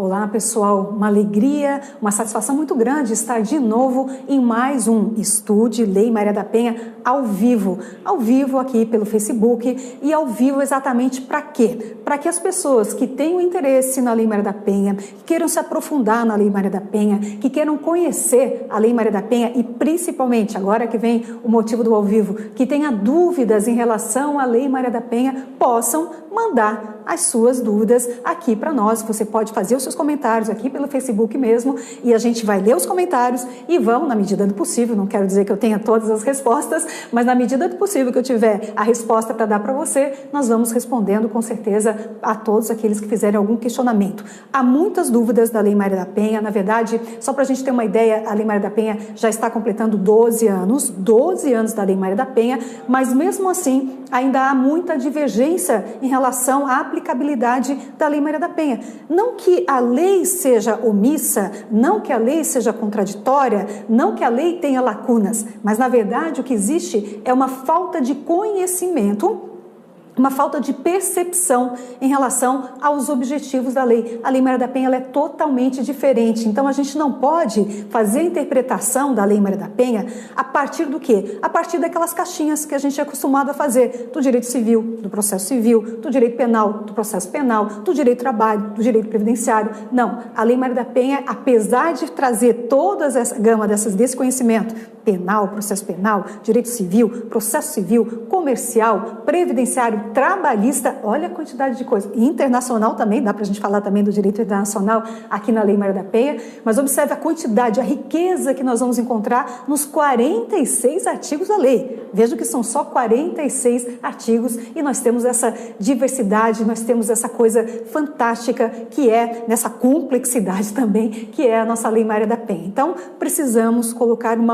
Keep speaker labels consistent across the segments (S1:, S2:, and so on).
S1: Olá pessoal, uma alegria, uma satisfação muito grande estar de novo em mais um Estude Lei Maria da Penha ao vivo aqui pelo Facebook e ao vivo exatamente para quê? Para que as pessoas que tenham interesse na Lei Maria da Penha, que queiram se aprofundar na Lei Maria da Penha, que queiram conhecer a Lei Maria da Penha e principalmente, agora que vem o motivo do ao vivo, que tenha dúvidas em relação à Lei Maria da Penha, possam mandar as suas dúvidas aqui para nós. Você pode fazer os seus comentários aqui pelo Facebook mesmo e a gente vai ler os comentários e vão, na medida do possível, não quero dizer que eu tenha todas as respostas, mas na medida do possível que eu tiver a resposta para dar para você, nós vamos respondendo com certeza a todos aqueles que fizerem algum questionamento. Há muitas dúvidas da Lei Maria da Penha, na verdade, só para a gente ter uma ideia, a Lei Maria da Penha já está completando 12 anos da Lei Maria da Penha, mas mesmo assim ainda há muita divergência em relação à aplicabilidade da Lei Maria da Penha. Não que a lei seja omissa, não que a lei seja contraditória, não que a lei tenha lacunas, mas na verdade o que existe é uma falta de conhecimento, uma falta de percepção em relação aos objetivos da lei. A Lei Maria da Penha ela é totalmente diferente, então a gente não pode fazer a interpretação da Lei Maria da Penha a partir do quê? A partir daquelas caixinhas que a gente é acostumado a fazer, do direito civil, do processo civil, do direito penal, do processo penal, do direito do trabalho, do direito previdenciário. Não, a Lei Maria da Penha, apesar de trazer toda essa gama desse conhecimento, penal, processo penal, direito civil, processo civil, comercial, previdenciário, trabalhista, olha a quantidade de coisas, internacional também, dá para a gente falar também do direito internacional aqui na Lei Maria da Penha, mas observe a quantidade, a riqueza que nós vamos encontrar nos 46 artigos da lei. Veja que são só 46 artigos e nós temos essa diversidade, nós temos essa coisa fantástica que é, nessa complexidade também, que é a nossa Lei Maria da Penha. Então, precisamos colocar um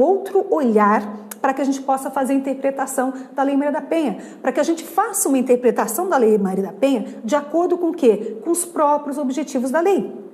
S1: outro olhar para que a gente possa fazer a interpretação da Lei Maria da Penha, para que a gente faça uma interpretação da Lei Maria da Penha de acordo com o quê? Com os próprios objetivos da lei.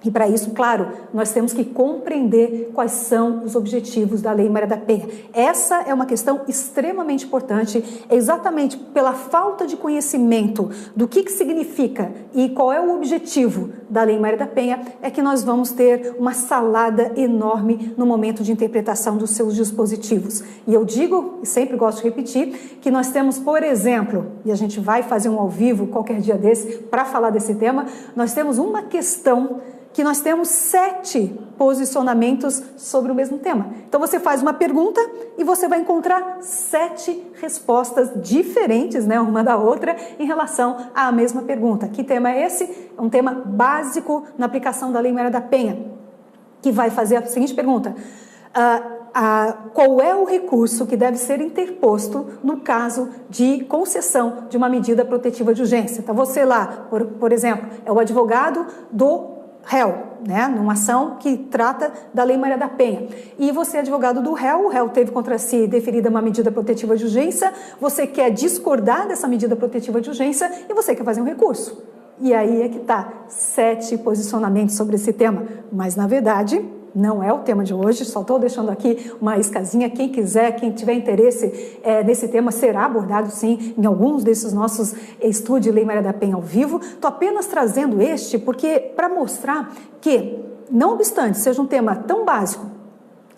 S1: E para isso, claro, nós temos que compreender quais são os objetivos da Lei Maria da Penha. Essa é uma questão extremamente importante, exatamente pela falta de conhecimento do que significa e qual é o objetivo da Lei Maria da Penha, é que nós vamos ter uma salada enorme no momento de interpretação dos seus dispositivos. E eu digo, e sempre gosto de repetir, que nós temos, por exemplo, e a gente vai fazer um ao vivo qualquer dia desse para falar desse tema, nós temos uma questão que nós temos 7 posicionamentos sobre o mesmo tema. Então você faz uma pergunta e você vai encontrar 7 respostas diferentes, né, uma da outra, em relação à mesma pergunta. Que tema é esse? É um tema básico na aplicação da Lei Maria da Penha, que vai fazer a seguinte pergunta: qual é o recurso que deve ser interposto no caso de concessão de uma medida protetiva de urgência? Então você lá, por exemplo, é o advogado do réu, né, numa ação que trata da Lei Maria da Penha. E você é advogado do réu, o réu teve contra si deferida uma medida protetiva de urgência, você quer discordar dessa medida protetiva de urgência e você quer fazer um recurso. E aí é que está 7 posicionamentos sobre esse tema, mas na verdade não é o tema de hoje, só estou deixando aqui uma iscazinha. Quem quiser, quem tiver interesse nesse tema, será abordado sim em alguns desses nossos estudos de Lei Maria da Penha ao vivo. Estou apenas trazendo este porque para mostrar que, não obstante seja um tema tão básico,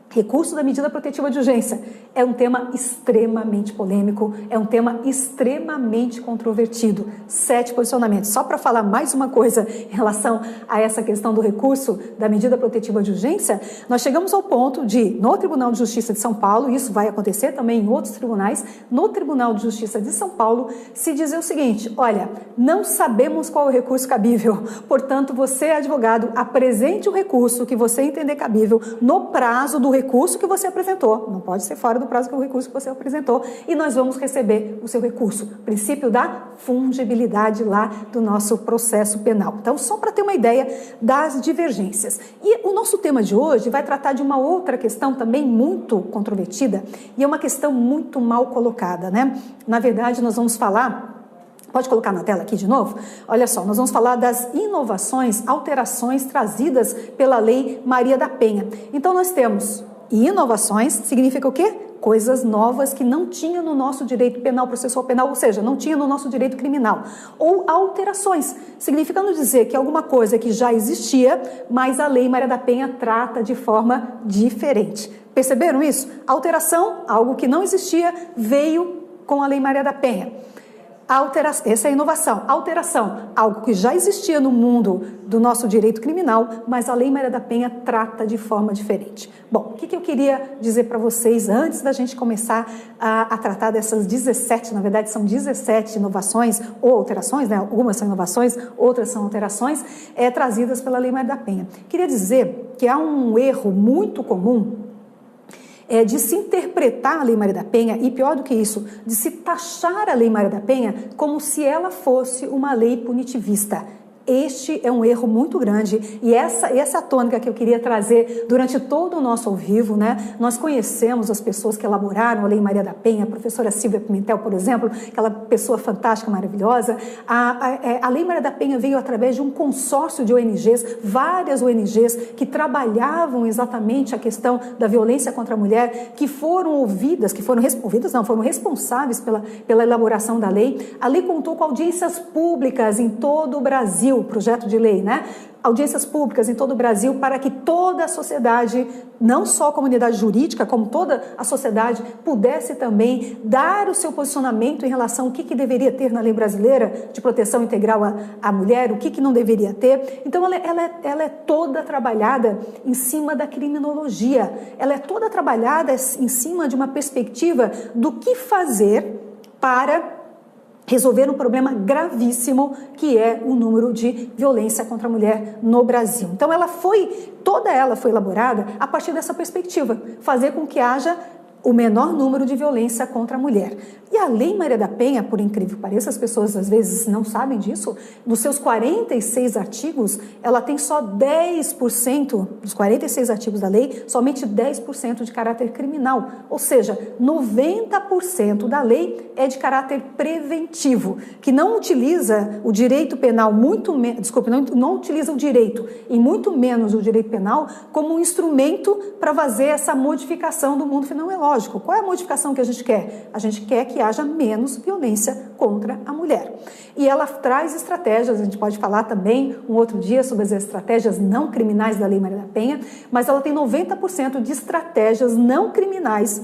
S1: recurso da medida protetiva de urgência é um tema extremamente polêmico, é um tema extremamente controvertido. 7 posicionamentos. Só para falar mais uma coisa em relação a essa questão do recurso da medida protetiva de urgência, nós chegamos ao ponto de, no Tribunal de Justiça de São Paulo, isso vai acontecer também em outros tribunais, no Tribunal de Justiça de São Paulo, se dizer o seguinte: olha, não sabemos qual é o recurso cabível, portanto, você, advogado, apresente o recurso que você entender cabível no prazo do recurso que você apresentou, não pode ser fora do prazo do recurso que você apresentou, e nós vamos receber o seu recurso. Princípio da fungibilidade lá do nosso processo penal. Então, só para ter uma ideia das divergências. E o nosso tema de hoje vai tratar de uma outra questão também muito controvertida, e é uma questão muito mal colocada, né? Na verdade, nós vamos falar... Pode colocar na tela aqui de novo? Olha só, nós vamos falar das inovações, alterações trazidas pela Lei Maria da Penha. Então, nós temos inovações, significa o quê? coisas novas que não tinha no nosso direito penal, processual penal, ou seja, não tinha no nosso direito criminal. Ou alterações, significando dizer que alguma coisa que já existia, mas a Lei Maria da Penha trata de forma diferente. Perceberam isso? Alteração, algo que não existia, veio com a Lei Maria da Penha. Essa é a inovação. Alteração, algo que já existia no mundo do nosso direito criminal, mas a Lei Maria da Penha trata de forma diferente. Bom, o que eu queria dizer para vocês antes da gente começar a tratar dessas 17, na verdade são 17 inovações ou alterações, né? Algumas são inovações, outras são alterações, trazidas pela Lei Maria da Penha. Queria dizer que há um erro muito comum de se interpretar a Lei Maria da Penha, e pior do que isso, de se taxar a Lei Maria da Penha como se ela fosse uma lei punitivista. Este é um erro muito grande e essa é a tônica que eu queria trazer durante todo o nosso ao vivo, né? Nós conhecemos as pessoas que elaboraram a Lei Maria da Penha, a professora Silvia Pimentel, por exemplo, aquela pessoa fantástica, maravilhosa. A Lei Maria da Penha veio através de um consórcio de ONGs, várias ONGs que trabalhavam exatamente a questão da violência contra a mulher, que foram ouvidas, foram responsáveis pela elaboração da lei. A lei contou com audiências públicas em todo o Brasil, o projeto de lei, né? Audiências públicas em todo o Brasil para que toda a sociedade, não só a comunidade jurídica, como toda a sociedade, pudesse também dar o seu posicionamento em relação ao que deveria ter na lei brasileira de proteção integral à mulher, o que não deveria ter. Então, ela é toda trabalhada em cima da criminologia, ela é toda trabalhada em cima de uma perspectiva do que fazer para resolver um problema gravíssimo que é o número de violência contra a mulher no Brasil. Então toda ela foi elaborada a partir dessa perspectiva, fazer com que haja o menor número de violência contra a mulher. E a Lei Maria da Penha, por incrível que pareça, as pessoas às vezes não sabem disso, nos seus 46 artigos, ela tem só 10%, dos 46 artigos da lei, somente 10% de caráter criminal, ou seja, 90% da lei é de caráter preventivo, que não utiliza o direito penal não utiliza o direito e muito menos o direito penal como um instrumento para fazer essa modificação do mundo fenomenológico. Qual é a modificação que a gente quer? A gente quer que haja menos violência contra a mulher. E ela traz estratégias, a gente pode falar também um outro dia sobre as estratégias não criminais da Lei Maria da Penha, mas ela tem 90% de estratégias não criminais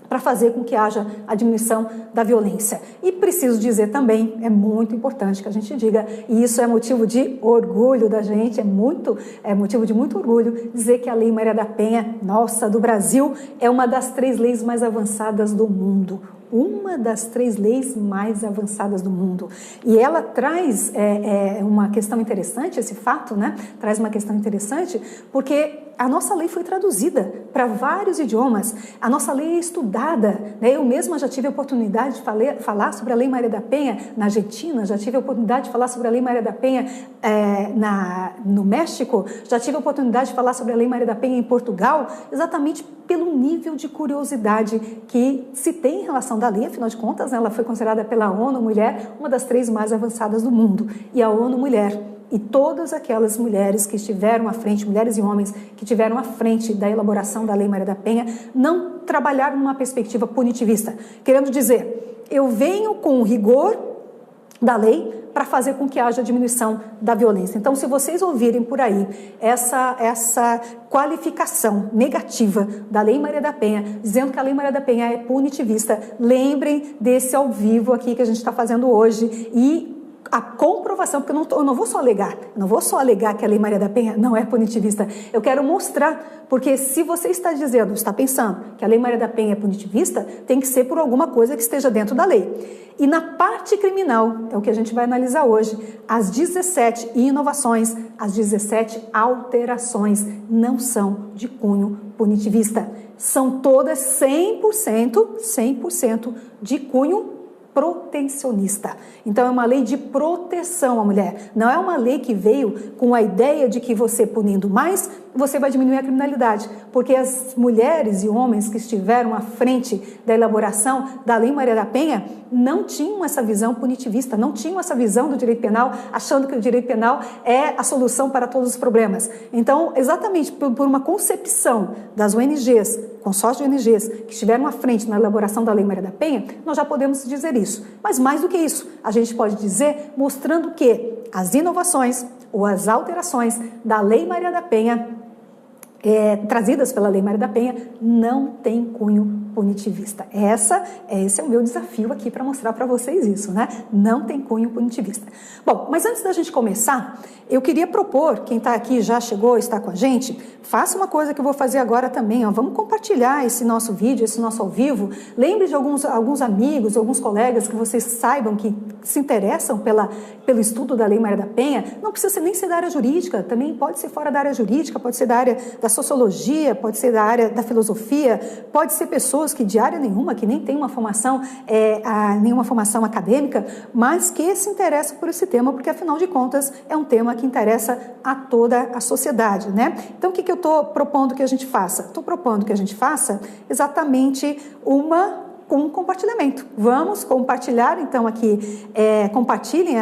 S1: para fazer com que haja a diminuição da violência. E preciso dizer também, é muito importante que a gente diga, e isso é motivo de orgulho da gente, é motivo de muito orgulho, dizer que a Lei Maria da Penha, nossa, do Brasil, é uma das 3 leis mais avançadas do mundo. Uma das 3 leis mais avançadas do mundo. E ela traz uma questão interessante, esse fato, né? Traz uma questão interessante, porque a nossa lei foi traduzida para vários idiomas, a nossa lei é estudada, né? Eu mesma já tive a oportunidade de falar sobre a Lei Maria da Penha na Argentina, já tive a oportunidade de falar sobre a Lei Maria da Penha no México, já tive a oportunidade de falar sobre a Lei Maria da Penha em Portugal, exatamente pelo nível de curiosidade que se tem em relação da lei, afinal de contas, né, ela foi considerada pela ONU Mulher uma das 3 mais avançadas do mundo, e a ONU Mulher e todas aquelas mulheres que estiveram à frente, mulheres e homens que estiveram à frente da elaboração da Lei Maria da Penha, não trabalharam numa perspectiva punitivista, querendo dizer, eu venho com o rigor da lei para fazer com que haja diminuição da violência. Então, se vocês ouvirem por aí essa qualificação negativa da Lei Maria da Penha, dizendo que a Lei Maria da Penha é punitivista, lembrem desse ao vivo aqui que a gente está fazendo hoje e a comprovação, porque eu não vou só alegar que a Lei Maria da Penha não é punitivista, eu quero mostrar, porque se você está pensando que a Lei Maria da Penha é punitivista, tem que ser por alguma coisa que esteja dentro da lei. E na parte criminal, é o que a gente vai analisar hoje, as 17 inovações, as 17 alterações não são de cunho punitivista, são todas 100% de cunho protecionista. Então, é uma lei de proteção à mulher. Não é uma lei que veio com a ideia de que você punindo mais, você vai diminuir a criminalidade, porque as mulheres e homens que estiveram à frente da elaboração da Lei Maria da Penha não tinham essa visão punitivista, não tinham essa visão do direito penal, achando que o direito penal é a solução para todos os problemas. Então, exatamente por uma concepção das ONGs, consórcio de ONGs, que estiveram à frente na elaboração da Lei Maria da Penha, nós já podemos dizer isso. Mas mais do que isso, a gente pode dizer mostrando que as inovações ou as alterações da Lei Maria da Penha, trazidas pela Lei Maria da Penha, não tem cunho punitivista. Esse é o meu desafio aqui para mostrar para vocês isso, né? Não tem cunho punitivista. Bom, mas antes da gente começar, eu queria propor, quem está aqui já chegou, está com a gente, faça uma coisa que eu vou fazer agora também, ó, vamos compartilhar esse nosso vídeo, esse nosso ao vivo, lembre de alguns amigos, alguns colegas que vocês saibam que se interessam pelo estudo da Lei Maria da Penha, não precisa nem ser da área jurídica, também pode ser fora da área jurídica, pode ser da área da sociologia, pode ser da área da filosofia, pode ser pessoas que de área nenhuma, que nem tem uma formação, nenhuma formação acadêmica, mas que se interessam por esse tema, porque afinal de contas é um tema que interessa a toda a sociedade, né? Então o que eu estou propondo que a gente faça? Estou propondo que a gente faça exatamente um compartilhamento. Vamos compartilhar, então, aqui, compartilhem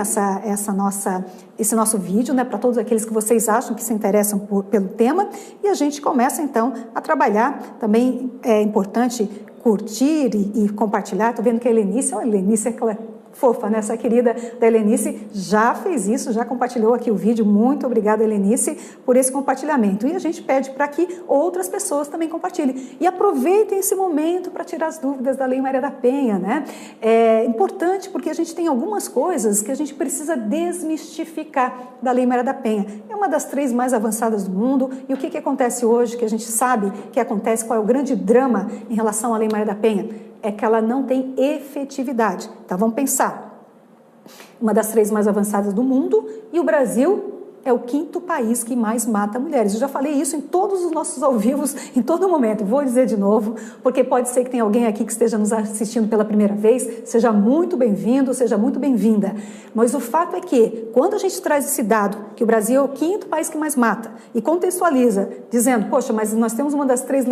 S1: esse nosso vídeo, né, para todos aqueles que vocês acham que se interessam pelo tema, e a gente começa, então, a trabalhar. Também é importante curtir e compartilhar. Estou vendo que a Helenice, aquela fofa, né? Essa querida da Helenice já fez isso, já compartilhou aqui o vídeo. Muito obrigada, Helenice, por esse compartilhamento. E a gente pede para que outras pessoas também compartilhem. E aproveitem esse momento para tirar as dúvidas da Lei Maria da Penha, né? É importante porque a gente tem algumas coisas que a gente precisa desmistificar da Lei Maria da Penha. É uma das 3 mais avançadas do mundo. E o que acontece hoje, que a gente sabe que acontece, qual é o grande drama em relação à Lei Maria da Penha? É que ela não tem efetividade. Então, vamos pensar. Uma das 3 mais avançadas do mundo, e o Brasil é o 5º país que mais mata mulheres. Eu já falei isso em todos os nossos ao vivos, em todo momento. Vou dizer de novo, porque pode ser que tenha alguém aqui que esteja nos assistindo pela primeira vez. Seja muito bem-vindo, seja muito bem-vinda. Mas o fato é que, quando a gente traz esse dado, que o Brasil é o 5º país que mais mata, e contextualiza, dizendo, poxa, mas nós temos uma das 3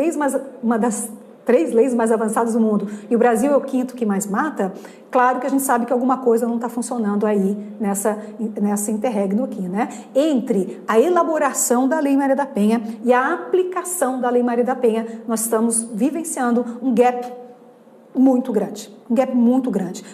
S1: leis mais avançadas do mundo, e o Brasil é o 5º que mais mata, claro que a gente sabe que alguma coisa não está funcionando aí nessa interregno aqui, né? Entre a elaboração da Lei Maria da Penha e a aplicação da Lei Maria da Penha, nós estamos vivenciando um gap muito grande,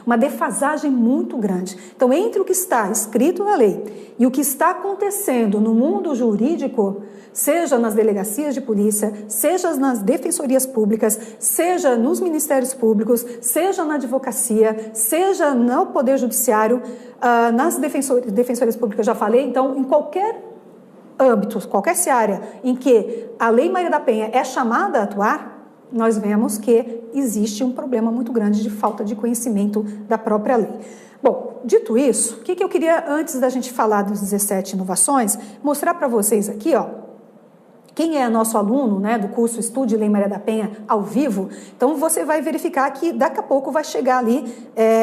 S1: uma defasagem muito grande. Então, entre o que está escrito na lei e o que está acontecendo no mundo jurídico, seja nas delegacias de polícia, seja nas defensorias públicas, seja nos ministérios públicos, seja na advocacia, seja no Poder Judiciário, nas defensorias públicas, já falei, então, em qualquer âmbito, qualquer área em que a Lei Maria da Penha é chamada a atuar, nós vemos que existe um problema muito grande de falta de conhecimento da própria lei. Bom, dito isso, o que eu queria, antes da gente falar dos 17 inovações, mostrar para vocês aqui, ó, quem é nosso aluno, né, do curso Estude Lei Maria da Penha ao vivo, então você vai verificar que daqui a pouco vai chegar ali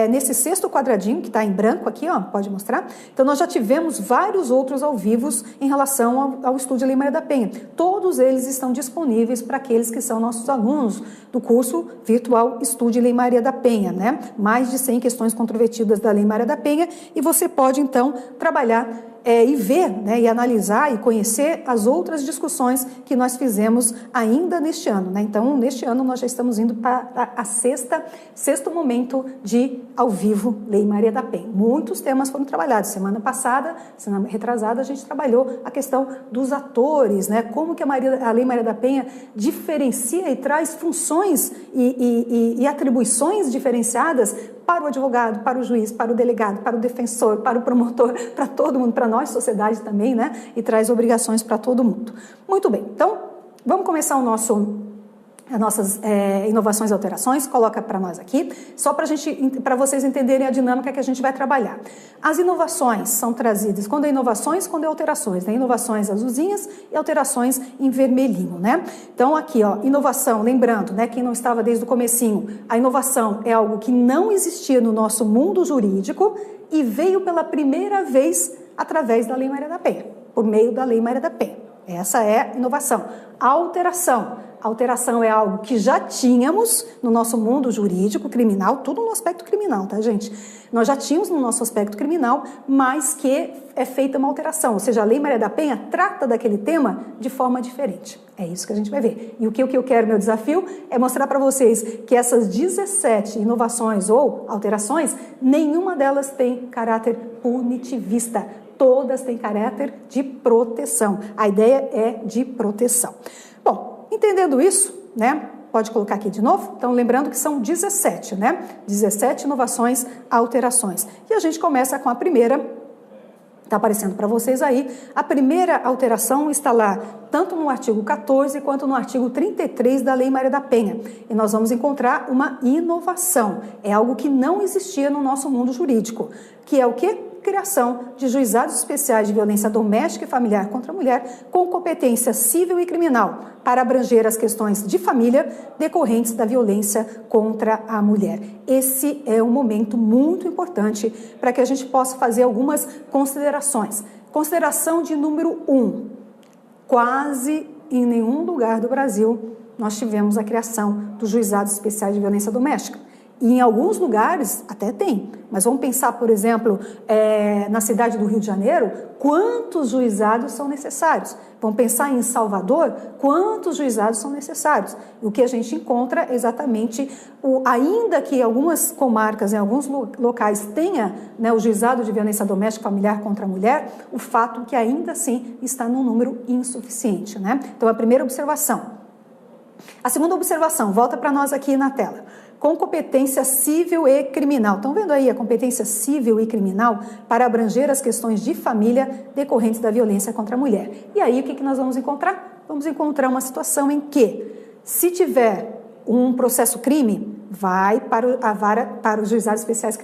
S1: nesse 6º quadradinho, que está em branco aqui, ó, pode mostrar. Então nós já tivemos vários outros ao vivo em relação ao Estude Lei Maria da Penha. Todos eles estão disponíveis para aqueles que são nossos alunos do curso virtual Estude Lei Maria da Penha, né? Mais de 100 questões controvertidas da Lei Maria da Penha, e você pode então trabalhar e ver, né, e analisar e conhecer as outras discussões que nós fizemos ainda neste ano, né? Então, neste ano nós já estamos indo para a sexto momento de ao vivo Lei Maria da Penha. Muitos temas foram trabalhados. Semana retrasada, a gente trabalhou a questão dos atores, né? Como que a Lei Maria da Penha diferencia e traz funções e atribuições diferenciadas para o advogado, para o juiz, para o delegado, para o defensor, para o promotor, para todo mundo, para nós, sociedade também, né? E traz obrigações para todo mundo. Muito bem, então, vamos começar as nossas inovações e alterações. Coloca para nós aqui, só para vocês entenderem a dinâmica que a gente vai trabalhar. As inovações são trazidas, quando é inovações, quando é alterações, né? Inovações azulzinhas e alterações em vermelhinho, né? Então aqui, ó, inovação, lembrando, né, quem não estava desde o comecinho, a inovação é algo que não existia no nosso mundo jurídico e veio pela primeira vez através da Lei Maria da Penha, por meio da Lei Maria da Penha. Essa é inovação. Alteração. Alteração é algo que já tínhamos no nosso mundo jurídico, criminal, tudo no aspecto criminal, tá, gente? Nós já tínhamos no nosso aspecto criminal, mas que é feita uma alteração. Ou seja, a Lei Maria da Penha trata daquele tema de forma diferente. É isso que a gente vai ver. E o que eu quero, meu desafio, é mostrar para vocês que essas 17 inovações ou alterações, nenhuma delas tem caráter punitivista. Todas têm caráter de proteção. A ideia é de proteção. Bom, entendendo isso, né? Pode colocar aqui de novo? Então, lembrando que são 17, né? 17 inovações, alterações. E a gente começa com a primeira. Está aparecendo para vocês aí. A primeira alteração está lá, tanto no artigo 14 quanto no artigo 33 da Lei Maria da Penha. E nós vamos encontrar uma inovação. É algo que não existia no nosso mundo jurídico. Que é o quê? Criação de juizados especiais de violência doméstica e familiar contra a mulher com competência civil e criminal para abranger as questões de família decorrentes da violência contra a mulher. Esse é um momento muito importante para que a gente possa fazer algumas considerações. Consideração de número 1. Quase em nenhum lugar do Brasil nós tivemos a criação dos juizados especiais de violência doméstica. E em alguns lugares até tem, mas vamos pensar, por exemplo, na cidade do Rio de Janeiro, quantos juizados são necessários? Vamos pensar em Salvador, quantos juizados são necessários? O que a gente encontra é exatamente, ainda que algumas comarcas, em alguns locais tenha, né, o juizado de violência doméstica familiar contra a mulher, o fato que ainda assim está num número insuficiente, né? Então, a primeira observação. A segunda observação, volta para nós aqui na tela. Com competência civil e criminal. Estão vendo aí a competência civil e criminal para abranger as questões de família decorrentes da violência contra a mulher. E aí o que nós vamos encontrar? Vamos encontrar uma situação em que, se tiver um processo crime, vai para os juizados especiais,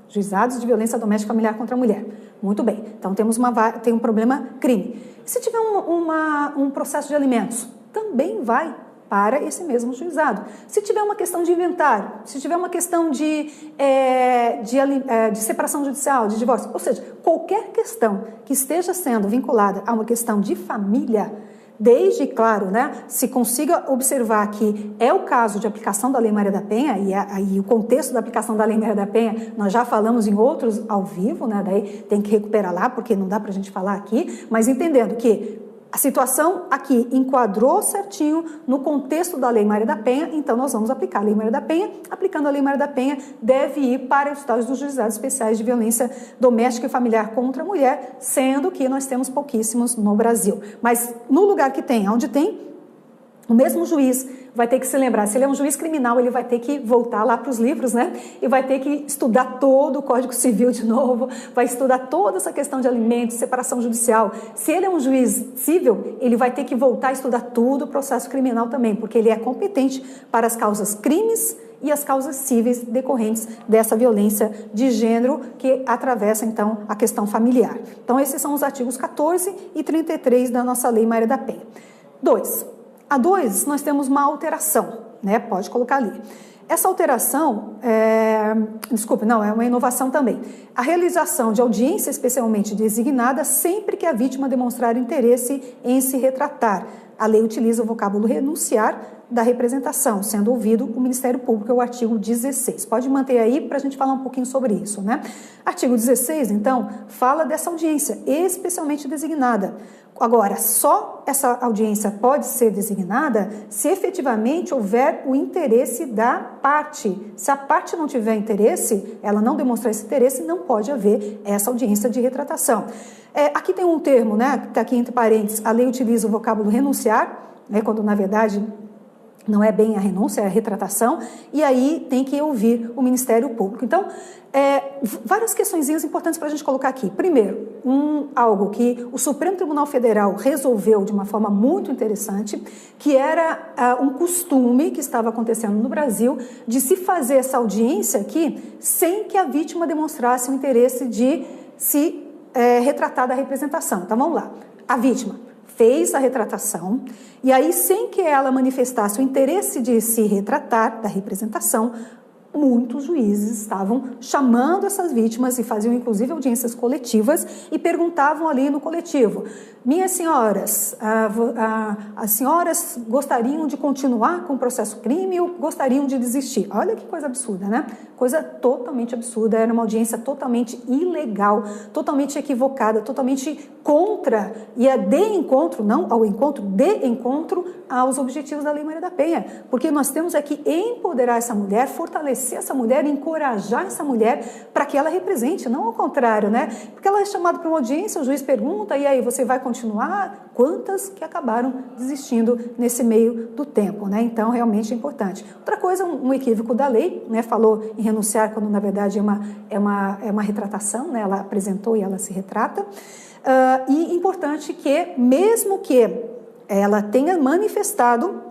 S1: juizados de violência doméstica familiar contra a mulher. Muito bem, então tem um problema crime. Se tiver um processo de alimentos, também vai para esse mesmo juizado. Se tiver uma questão de inventário, se tiver uma questão de separação judicial, de divórcio, ou seja, qualquer questão que esteja sendo vinculada a uma questão de família, desde, claro, né, se consiga observar que é o caso de aplicação da Lei Maria da Penha, e o contexto da aplicação da Lei Maria da Penha, nós já falamos em outros ao vivo, né, daí tem que recuperar lá, porque não dá para a gente falar aqui, mas entendendo que a situação aqui enquadrou certinho no contexto da Lei Maria da Penha, então nós vamos aplicar a Lei Maria da Penha. Aplicando a Lei Maria da Penha, deve ir para os estados dos juizados especiais de violência doméstica e familiar contra a mulher, sendo que nós temos pouquíssimos no Brasil. Mas no lugar que tem, onde tem, o mesmo juiz vai ter que se lembrar, se ele é um juiz criminal, ele vai ter que voltar lá para os livros, né? E vai ter que estudar todo o Código Civil de novo, vai estudar toda essa questão de alimentos, separação judicial. Se ele é um juiz civil, ele vai ter que voltar a estudar tudo o processo criminal também, porque ele é competente para as causas crimes e as causas cíveis decorrentes dessa violência de gênero que atravessa, então, a questão familiar. Então, esses são os artigos 14 e 33 da nossa Lei Maria da Penha. 2. A 2, nós temos uma alteração, né? Pode colocar ali. Essa alteração, é uma inovação também. A realização de audiência especialmente designada sempre que a vítima demonstrar interesse em se retratar. A lei utiliza o vocábulo renunciar da representação, sendo ouvido o Ministério Público, é o artigo 16. Pode manter aí para a gente falar um pouquinho sobre isso, né? Artigo 16, então, fala dessa audiência especialmente designada. Agora, só essa audiência pode ser designada se efetivamente houver o interesse da parte. Se a parte não tiver interesse, ela não demonstrar esse interesse, não pode haver essa audiência de retratação. Aqui tem um termo, né, que está aqui entre parênteses, a lei utiliza o vocábulo renunciar, né, quando na verdade não é bem a renúncia, é a retratação, e aí tem que ouvir o Ministério Público. Então, várias questõezinhas importantes para a gente colocar aqui. Primeiro, algo que o Supremo Tribunal Federal resolveu de uma forma muito interessante, que era um costume que estava acontecendo no Brasil de se fazer essa audiência aqui sem que a vítima demonstrasse o interesse de se retratar da representação. Então, vamos lá. A vítima fez a retratação e aí, sem que ela manifestasse o interesse de se retratar da representação, muitos juízes estavam chamando essas vítimas e faziam inclusive audiências coletivas e perguntavam ali no coletivo: minhas senhoras, as senhoras gostariam de continuar com o processo crime ou gostariam de desistir? Olha que coisa absurda, né? Coisa totalmente absurda, era uma audiência totalmente ilegal, totalmente equivocada, totalmente contra, ia de encontro, não ao encontro, de encontro aos objetivos da Lei Maria da Penha, porque nós temos aqui empoderar essa mulher, fortalecer essa mulher, encorajar essa mulher para que ela represente, não ao contrário, né? Porque ela é chamada para uma audiência, o juiz pergunta, e aí, você vai continuar? Quantas que acabaram desistindo nesse meio do tempo, né? Então, realmente é importante. Outra coisa, um equívoco da lei, né? Falou em renunciar quando, na verdade, é uma retratação, né? Ela apresentou e ela se retrata. E importante que, mesmo que ela tenha manifestado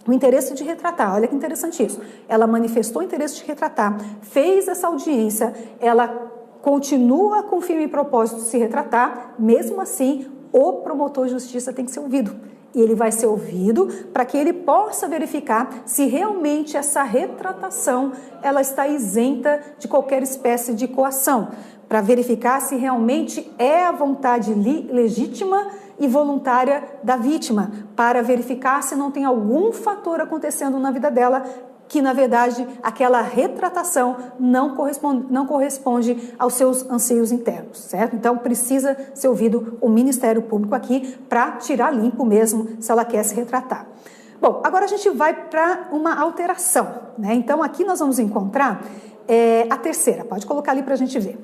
S1: o interesse de retratar, olha que interessante isso, ela manifestou o interesse de retratar, fez essa audiência, ela continua com firme propósito de se retratar, mesmo assim, o promotor de justiça tem que ser ouvido. E ele vai ser ouvido para que ele possa verificar se realmente essa retratação ela está isenta de qualquer espécie de coação, para verificar se realmente é a vontade legítima e voluntária da vítima, para verificar se não tem algum fator acontecendo na vida dela que, na verdade, aquela retratação não corresponde aos seus anseios internos, certo? Então, precisa ser ouvido o Ministério Público aqui para tirar limpo mesmo se ela quer se retratar. Bom, agora a gente vai para uma alteração, né? Então, aqui nós vamos encontrar a terceira, pode colocar ali para a gente ver.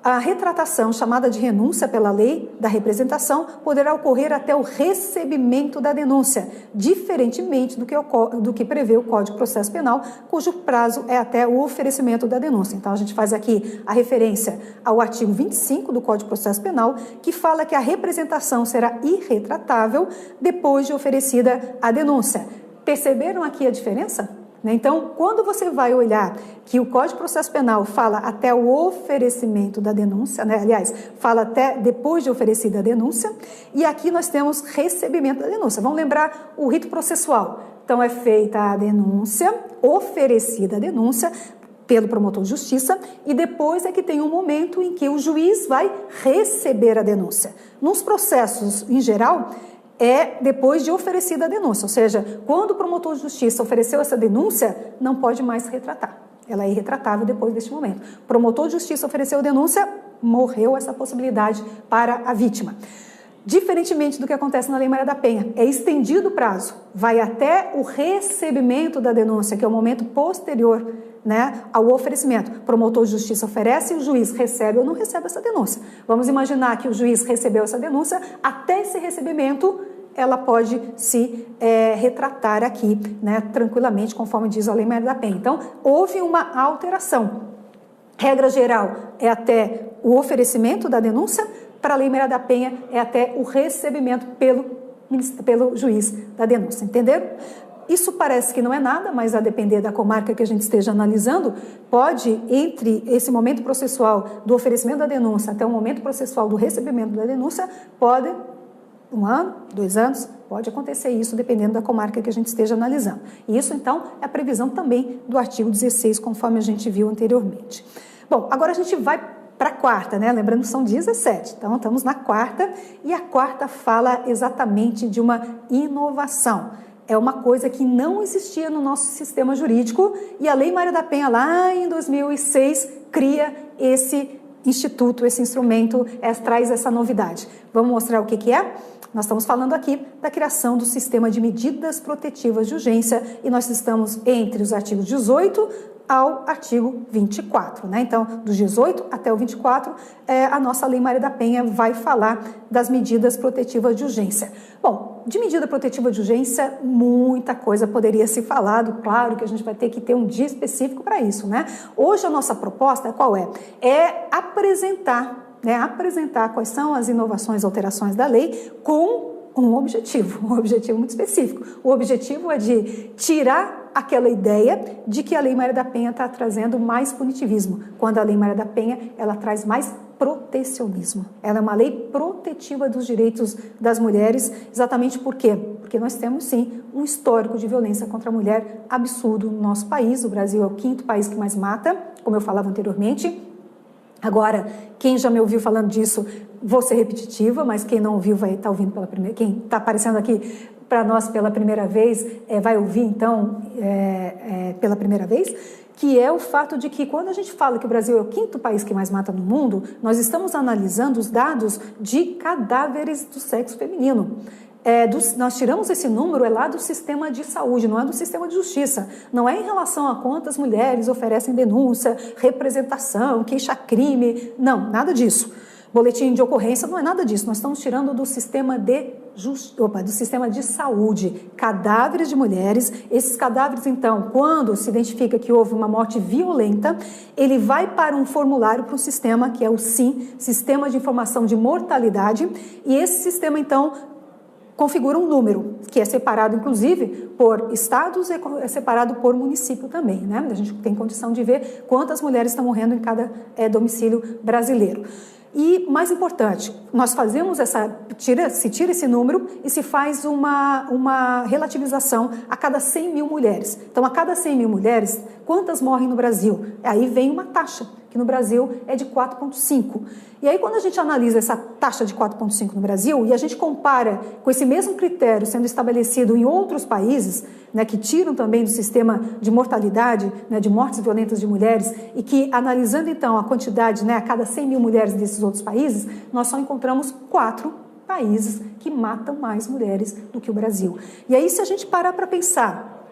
S1: A retratação, chamada de renúncia pela lei da representação, poderá ocorrer até o recebimento da denúncia, diferentemente do que prevê o Código de Processo Penal, cujo prazo é até o oferecimento da denúncia. Então, a gente faz aqui a referência ao artigo 25 do Código de Processo Penal, que fala que a representação será irretratável depois de oferecida a denúncia. Perceberam aqui a diferença? Então, quando você vai olhar que o Código de Processo Penal fala até o oferecimento da denúncia, né? Aliás, fala até depois de oferecida a denúncia, e aqui nós temos recebimento da denúncia. Vamos lembrar o rito processual. Então, é feita a denúncia, oferecida a denúncia pelo promotor de justiça, e depois é que tem um momento em que o juiz vai receber a denúncia. Nos processos, em geral, é depois de oferecida a denúncia, ou seja, quando o promotor de justiça ofereceu essa denúncia, não pode mais retratar. Ela é irretratável depois deste momento. O promotor de justiça ofereceu a denúncia, morreu essa possibilidade para a vítima. Diferentemente do que acontece na Lei Maria da Penha, é estendido o prazo, vai até o recebimento da denúncia, que é o momento posterior, né, ao oferecimento. O promotor de justiça oferece e o juiz recebe ou não recebe essa denúncia. Vamos imaginar que o juiz recebeu essa denúncia, até esse recebimento ela pode se retratar aqui, né, tranquilamente, conforme diz a Lei Maria da Penha. Então, houve uma alteração. Regra geral é até o oferecimento da denúncia, para a Lei Maria da Penha é até o recebimento pelo juiz da denúncia, entenderam? Isso parece que não é nada, mas a depender da comarca que a gente esteja analisando, pode, entre esse momento processual do oferecimento da denúncia até o momento processual do recebimento da denúncia, pode 1 ano, 2 anos, pode acontecer isso dependendo da comarca que a gente esteja analisando. E isso, então, é a previsão também do artigo 16, conforme a gente viu anteriormente. Bom, agora a gente vai para a quarta, né? Lembrando que são 17, então estamos na quarta, e a quarta fala exatamente de uma inovação. É uma coisa que não existia no nosso sistema jurídico, e a Lei Maria da Penha, lá em 2006, cria esse instituto, esse instrumento, traz essa novidade. Vamos mostrar o que é? Nós estamos falando aqui da criação do sistema de medidas protetivas de urgência, e nós estamos entre os artigos 18 ao artigo 24, né? Então, dos 18 até o 24, a nossa Lei Maria da Penha vai falar das medidas protetivas de urgência. Bom, de medida protetiva de urgência, muita coisa poderia ser falado, claro que a gente vai ter que ter um dia específico para isso, né? Hoje a nossa proposta, qual é? É apresentar quais são as inovações, alterações da lei com um objetivo muito específico. O objetivo é de tirar aquela ideia de que a Lei Maria da Penha está trazendo mais punitivismo, quando a Lei Maria da Penha ela traz mais protecionismo. Ela é uma lei protetiva dos direitos das mulheres, exatamente por quê? Porque nós temos, sim, um histórico de violência contra a mulher absurdo no nosso país. O Brasil é o 5º país que mais mata, como eu falava anteriormente. Agora, quem já me ouviu falando disso, vou ser repetitiva, mas quem não ouviu vai estar ouvindo pela primeira, quem está aparecendo aqui para nós pela primeira vez, vai ouvir então pela primeira vez, que é o fato de que quando a gente fala que o Brasil é o 5º país que mais mata no mundo, nós estamos analisando os dados de cadáveres do sexo feminino. Nós tiramos esse número lá do sistema de saúde, não é do sistema de justiça, não é em relação a quantas mulheres oferecem denúncia, representação, queixa-crime, não, nada disso. Boletim de ocorrência não é nada disso, nós estamos tirando do sistema do sistema de saúde, cadáveres de mulheres. Esses cadáveres, então, quando se identifica que houve uma morte violenta, ele vai para um formulário para o sistema, que é o SIM, Sistema de Informação de Mortalidade, e esse sistema, então, configura um número, que é separado, inclusive, por estados, é separado por município também, né? A gente tem condição de ver quantas mulheres estão morrendo em cada domicílio brasileiro. E, mais importante, nós fazemos se tira esse número e se faz uma relativização a cada 100 mil mulheres. Então, a cada 100 mil mulheres, quantas morrem no Brasil? Aí vem uma taxa, que no Brasil é de 4,5. E aí, quando a gente analisa essa taxa de 4,5 no Brasil e a gente compara com esse mesmo critério sendo estabelecido em outros países, né, que tiram também do sistema de mortalidade, né, de mortes violentas de mulheres, e que, analisando então a quantidade, né, a cada 100 mil mulheres desses outros países, nós só encontramos 4 países que matam mais mulheres do que o Brasil. E aí, se a gente parar para pensar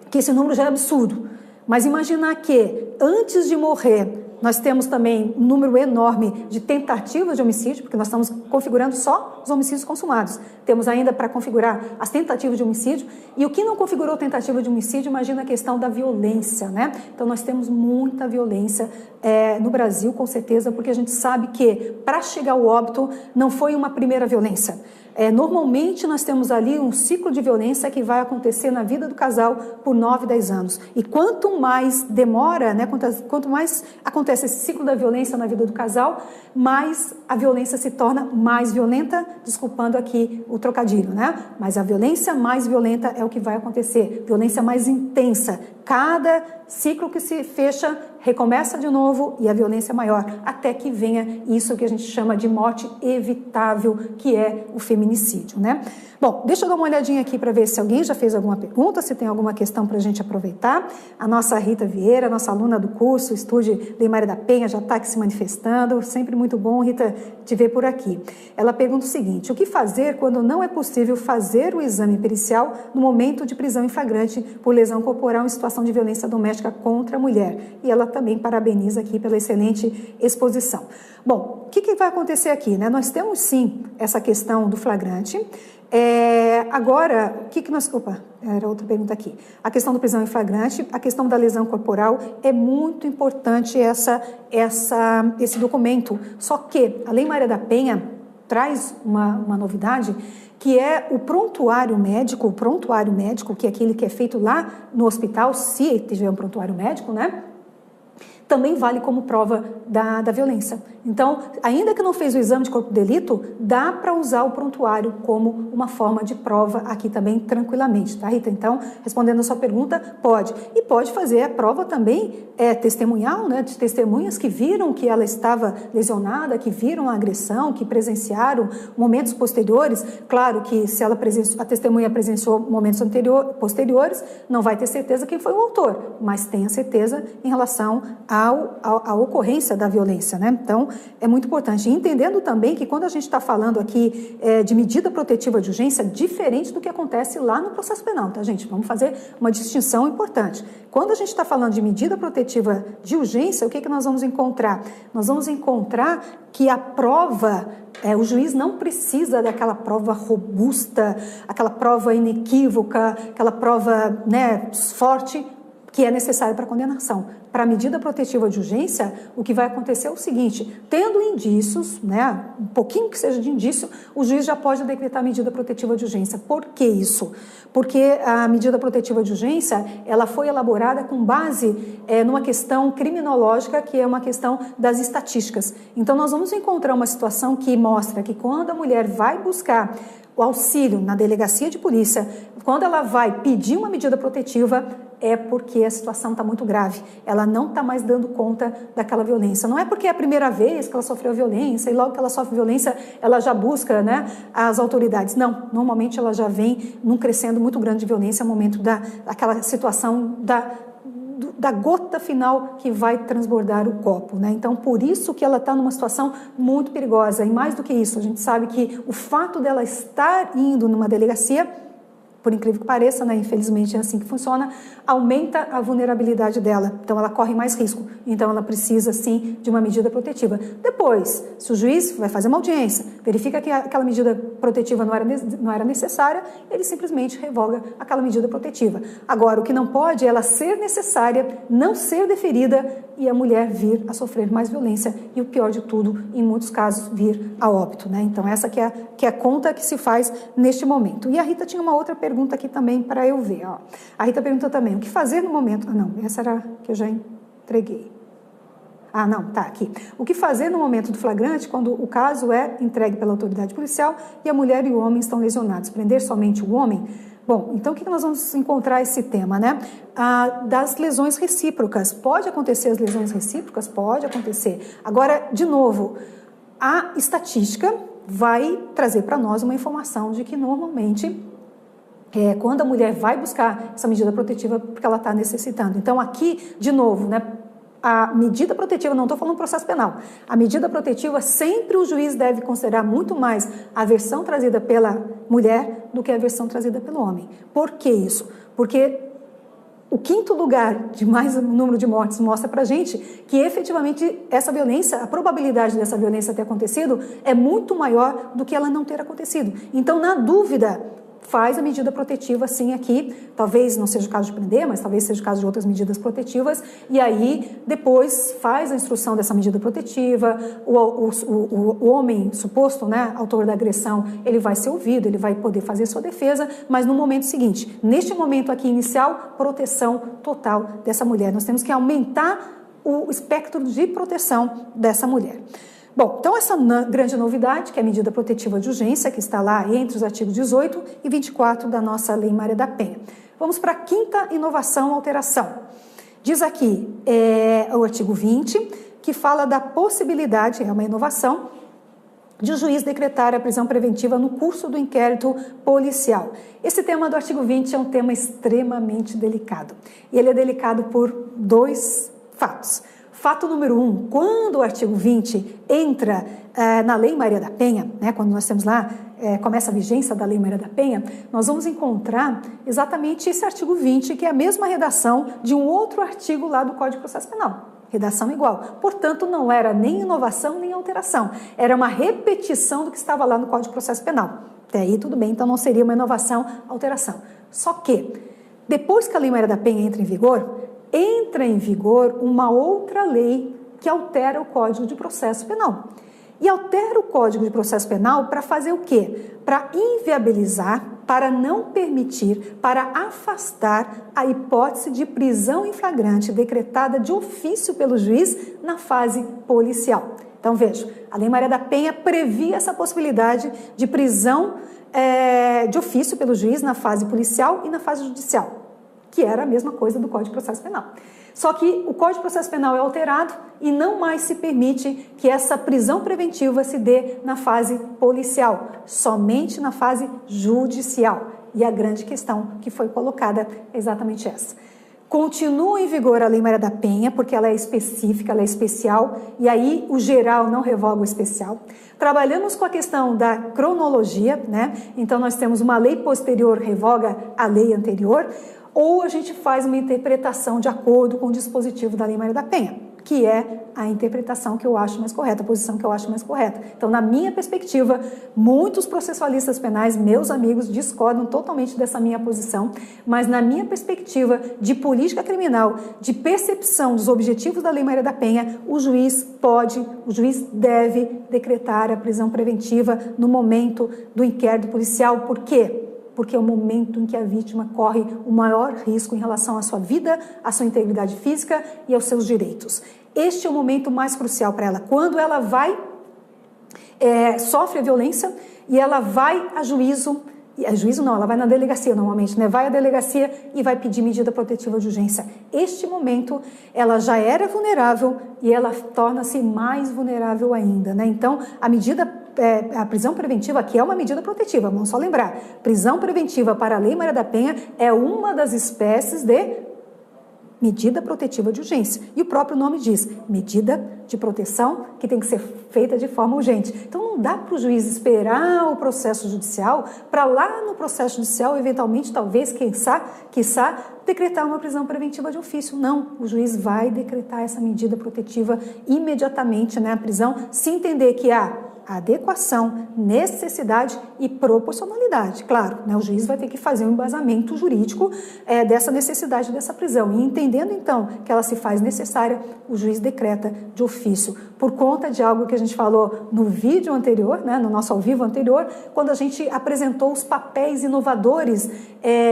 S1: que esse número já é absurdo, mas imaginar que, antes de morrer, nós temos também um número enorme de tentativas de homicídio, porque nós estamos configurando só os homicídios consumados. Temos ainda para configurar as tentativas de homicídio. E o que não configurou tentativa de homicídio, imagina a questão da violência, né? Então, nós temos muita violência no Brasil, com certeza, porque a gente sabe que, para chegar ao óbito, não foi uma primeira violência. Normalmente, nós temos ali um ciclo de violência que vai acontecer na vida do casal por 9, 10 anos. E quanto mais demora, né, quanto mais acontece esse ciclo da violência na vida do casal, mais a violência se torna mais violenta, desculpando aqui o trocadilho, né? Mas a violência mais violenta é o que vai acontecer, violência mais intensa. Cada ciclo que se fecha, recomeça de novo e a violência é maior, até que venha isso que a gente chama de morte evitável, que é o feminicídio, né? Bom, deixa eu dar uma olhadinha aqui para ver se alguém já fez alguma pergunta, se tem alguma questão para a gente aproveitar. A nossa Rita Vieira, nossa aluna do curso Estude Lei Maria da Penha, já está aqui se manifestando. Sempre muito bom, Rita, te ver por aqui. Ela pergunta o seguinte: o que fazer quando não é possível fazer o exame pericial no momento de prisão em flagrante por lesão corporal em situação de violência doméstica contra a mulher? E ela também parabeniza aqui pela excelente exposição. Bom, o que vai acontecer aqui, né? Nós temos sim essa questão do flagrante. Agora, o que nós... Opa, era outra pergunta aqui. A questão da prisão em flagrante, a questão da lesão corporal, é muito importante esse documento. Só que a Lei Maria da Penha traz uma novidade, que é o prontuário médico, que é aquele que é feito lá no hospital, se tiver um prontuário médico, né? Também vale como prova da violência. Então, ainda que não fez o exame de corpo de delito, dá para usar o prontuário como uma forma de prova aqui também tranquilamente, tá, Rita? Então, respondendo a sua pergunta, pode. E pode fazer a prova também testemunhal, né, de testemunhas que viram que ela estava lesionada, que viram a agressão, que presenciaram momentos posteriores. Claro que se a testemunha presenciou momentos posteriores, não vai ter certeza quem foi o autor, mas tem a certeza em relação à ocorrência da violência, né? Então, é muito importante. E entendendo também que quando a gente está falando aqui de medida protetiva de urgência, diferente do que acontece lá no processo penal, tá, gente? Vamos fazer uma distinção importante. Quando a gente está falando de medida protetiva de urgência, o que nós vamos encontrar? Nós vamos encontrar que a prova, o juiz não precisa daquela prova robusta, aquela prova inequívoca, aquela prova, né, forte, que é necessário para a condenação. Para a medida protetiva de urgência, o que vai acontecer é o seguinte, tendo indícios, né, um pouquinho que seja de indício, o juiz já pode decretar a medida protetiva de urgência. Por que isso? Porque a medida protetiva de urgência, ela foi elaborada com base numa questão criminológica, que é uma questão das estatísticas. Então, nós vamos encontrar uma situação que mostra que quando a mulher vai buscar o auxílio na delegacia de polícia, quando ela vai pedir uma medida protetiva, é porque a situação está muito grave. Ela não está mais dando conta daquela violência. Não é porque é a primeira vez que ela sofreu violência e logo que ela sofre violência, ela já busca, né, as autoridades. Não, normalmente ela já vem num crescendo muito grande de violência no momento daquela situação da gota final que vai transbordar o copo, né? Então, por isso que ela está numa situação muito perigosa. E mais do que isso, a gente sabe que o fato dela estar indo numa delegacia, por incrível que pareça, né, infelizmente é assim que funciona, aumenta a vulnerabilidade dela. Então, ela corre mais risco. Então, ela precisa, sim, de uma medida protetiva. Depois, se o juiz vai fazer uma audiência, verifica que aquela medida protetiva não era necessária, ele simplesmente revoga aquela medida protetiva. Agora, o que não pode é ela ser necessária, não ser deferida e a mulher vir a sofrer mais violência e, o pior de tudo, em muitos casos, vir a óbito, né? Então, essa que é a conta que se faz neste momento. E a Rita tinha uma outra pergunta aqui também para eu ver. Ó. A Rita perguntou também, o que fazer no momento... Ah, não, essa era que eu já entreguei. Ah, não, tá aqui. O que fazer no momento do flagrante quando o caso é entregue pela autoridade policial e a mulher e o homem estão lesionados? Prender somente o homem? Bom, então o que nós vamos encontrar esse tema, né? Das lesões recíprocas. Pode acontecer as lesões recíprocas? Pode acontecer. Agora, de novo, a estatística vai trazer para nós uma informação de que normalmente... quando a mulher vai buscar essa medida protetiva porque ela está necessitando. Então, aqui, de novo, né, a medida protetiva, não estou falando processo penal, a medida protetiva sempre o juiz deve considerar muito mais a versão trazida pela mulher do que a versão trazida pelo homem. Por que isso? Porque o quinto lugar de mais número de mortes mostra para a gente que efetivamente essa violência, a probabilidade dessa violência ter acontecido é muito maior do que ela não ter acontecido. Então, na dúvida, faz a medida protetiva, sim, aqui, talvez não seja o caso de prender, mas talvez seja o caso de outras medidas protetivas, e aí depois faz a instrução dessa medida protetiva, o homem suposto, né, autor da agressão, ele vai ser ouvido, ele vai poder fazer sua defesa, mas no momento seguinte, neste momento aqui inicial, proteção total dessa mulher. Nós temos que aumentar o espectro de proteção dessa mulher. Bom, então essa grande novidade, que é a medida protetiva de urgência, que está lá entre os artigos 18 e 24 da nossa Lei Maria da Penha. Vamos para a quinta inovação, alteração. Diz aqui, o artigo 20, que fala da possibilidade, é uma inovação, de o juiz decretar a prisão preventiva no curso do inquérito policial. Esse tema do artigo 20 é um tema extremamente delicado. E ele é delicado por dois fatos. Fato número 1, quando o artigo 20 entra na Lei Maria da Penha, né, quando nós temos lá, começa a vigência da Lei Maria da Penha, nós vamos encontrar exatamente esse artigo 20, que é a mesma redação de um outro artigo lá do Código de Processo Penal. Redação igual. Portanto, não era nem inovação nem alteração. Era uma repetição do que estava lá no Código de Processo Penal. Até aí tudo bem, então não seria uma inovação, alteração. Só que, depois que a Lei Maria da Penha entra em vigor uma outra lei que altera o Código de Processo Penal. E altera o Código de Processo Penal para fazer o quê? Para inviabilizar, para não permitir, para afastar a hipótese de prisão em flagrante decretada de ofício pelo juiz na fase policial. Então, veja, a Lei Maria da Penha previa essa possibilidade de prisão de ofício pelo juiz na fase policial e na fase judicial, que era a mesma coisa do Código de Processo Penal. Só que o Código de Processo Penal é alterado e não mais se permite que essa prisão preventiva se dê na fase policial, somente na fase judicial. E a grande questão que foi colocada é exatamente essa. Continua em vigor a Lei Maria da Penha, porque ela é específica, ela é especial, e aí o geral não revoga o especial. Trabalhamos com a questão da cronologia, né? Então nós temos uma lei posterior revoga a lei anterior, ou a gente faz uma interpretação de acordo com o dispositivo da Lei Maria da Penha, que é a interpretação que eu acho mais correta, a posição que eu acho mais correta. Então, na minha perspectiva, muitos processualistas penais, meus amigos, discordam totalmente dessa minha posição, mas na minha perspectiva de política criminal, de percepção dos objetivos da Lei Maria da Penha, o juiz deve decretar a prisão preventiva no momento do inquérito policial. Por quê? Porque é o momento em que a vítima corre o maior risco em relação à sua vida, à sua integridade física e aos seus direitos. Este é o momento mais crucial para ela, quando ela sofre a violência e ela vai a juízo, ela vai na delegacia normalmente, né? Vai à delegacia e vai pedir medida protetiva de urgência. Este momento, ela já era vulnerável e ela torna-se mais vulnerável ainda, né? Então, a prisão preventiva aqui é uma medida protetiva, vamos só lembrar, prisão preventiva para a Lei Maria da Penha é uma das espécies de medida protetiva de urgência. E o próprio nome diz, medida de proteção que tem que ser feita de forma urgente. Então não dá para o juiz esperar o processo judicial para lá no processo judicial, eventualmente, talvez, quiçá, decretar uma prisão preventiva de ofício. Não, o juiz vai decretar essa medida protetiva imediatamente, né? A prisão, se entender que há adequação, necessidade e proporcionalidade. Claro, né, o juiz vai ter que fazer um embasamento jurídico dessa necessidade dessa prisão. E entendendo, então, que ela se faz necessária, o juiz decreta de ofício. Por conta de algo que a gente falou no vídeo anterior, né, no nosso ao vivo anterior, quando a gente apresentou os papéis inovadores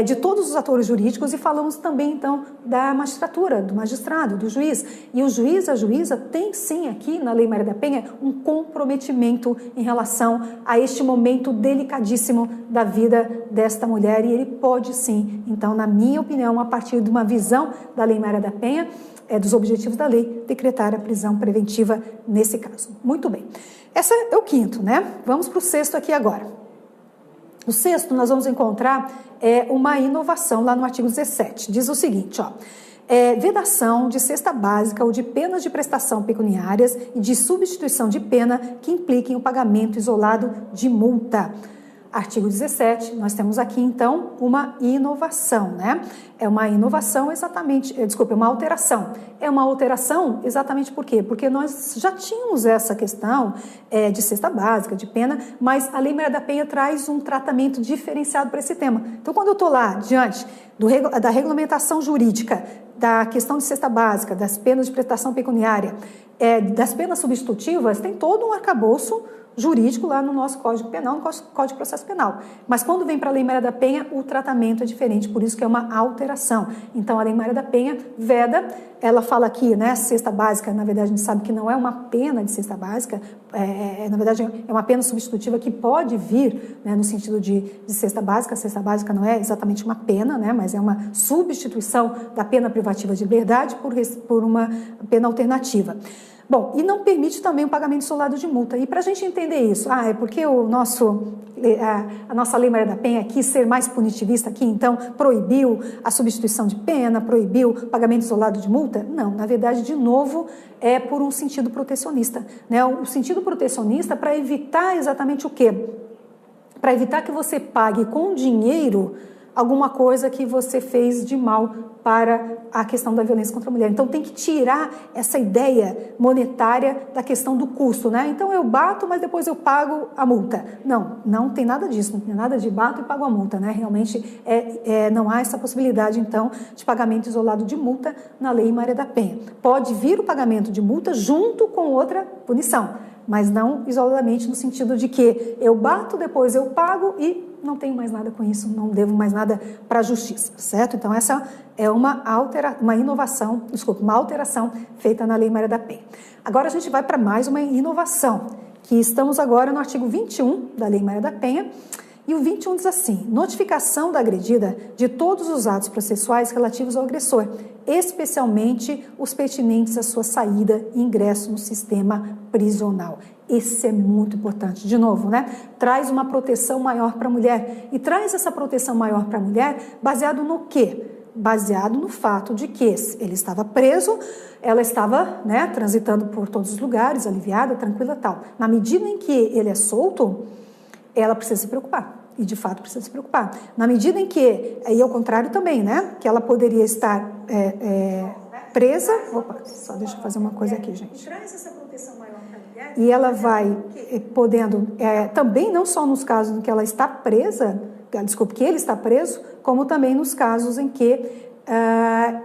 S1: de todos os atores jurídicos e falamos também, então, da magistratura, do magistrado, do juiz. E o juiz, a juíza, tem sim aqui na Lei Maria da Penha um comprometimento em relação a este momento delicadíssimo da vida desta mulher, e ele pode sim, então, na minha opinião, a partir de uma visão da Lei Maria da Penha, dos objetivos da lei, decretar a prisão preventiva nesse caso. Muito bem. Esse é o quinto, né? Vamos para o sexto aqui agora. O sexto, nós vamos encontrar uma inovação lá no artigo 17. Diz o seguinte, ó. Vedação de cesta básica ou de penas de prestação pecuniárias e de substituição de pena que impliquem o pagamento isolado de multa. Artigo 17, nós temos aqui, então, uma inovação, né? É uma inovação uma alteração. É uma alteração exatamente por quê? Porque nós já tínhamos essa questão de cesta básica, de pena, mas a Lei Maria da Penha traz um tratamento diferenciado para esse tema. Então, quando eu estou lá, diante da regulamentação jurídica, da questão de cesta básica, das penas de prestação pecuniária, das penas substitutivas, tem todo um arcabouço jurídico lá no nosso Código Penal, no Código de Processo Penal. Mas quando vem para a Lei Maria da Penha, o tratamento é diferente, por isso que é uma alteração. Então, a Lei Maria da Penha veda, ela fala aqui, né, cesta básica, na verdade, a gente sabe que não é uma pena de cesta básica, na verdade, é uma pena substitutiva que pode vir, né, no sentido de cesta básica. A cesta básica não é exatamente uma pena, né, mas é uma substituição da pena privativa de liberdade por uma pena alternativa. Bom, e não permite também o pagamento isolado de multa. E para a gente entender isso, é porque a nossa Lei Maria da Penha quis ser mais punitivista aqui, então proibiu a substituição de pena, proibiu o pagamento isolado de multa? Não, na verdade, de novo, é por um sentido protecionista, né? O sentido protecionista para evitar exatamente o quê? Para evitar que você pague com dinheiro alguma coisa que você fez de mal para a questão da violência contra a mulher. Então, tem que tirar essa ideia monetária da questão do custo, né? Então, eu bato, mas depois eu pago a multa. Não, não tem nada disso, não tem nada de bato e pago a multa, né? Realmente, não há essa possibilidade, então, de pagamento isolado de multa na Lei Maria da Penha. Pode vir o pagamento de multa junto com outra punição, mas não isoladamente no sentido de que eu bato, depois eu pago e não tenho mais nada com isso, não devo mais nada para a justiça, certo? Então, essa é uma alteração feita na Lei Maria da Penha. Agora, a gente vai para mais uma inovação, que estamos agora no artigo 21 da Lei Maria da Penha, e o 21 diz assim: notificação da agredida de todos os atos processuais relativos ao agressor, especialmente os pertinentes à sua saída e ingresso no sistema prisional. Esse é muito importante. De novo, né? Traz uma proteção maior para a mulher. E traz essa proteção maior para a mulher baseado no quê? Baseado no fato de que ele estava preso, ela estava, né, transitando por todos os lugares, aliviada, tranquila e tal. Na medida em que ele é solto, ela precisa se preocupar. E, de fato, precisa se preocupar. Na medida em que, e ao contrário também, né, que ela poderia estar presa, opa, só deixa eu fazer uma coisa aqui, gente. E ela vai podendo, também não só nos casos em que ela está presa, desculpe, que ele está preso, como também nos casos em que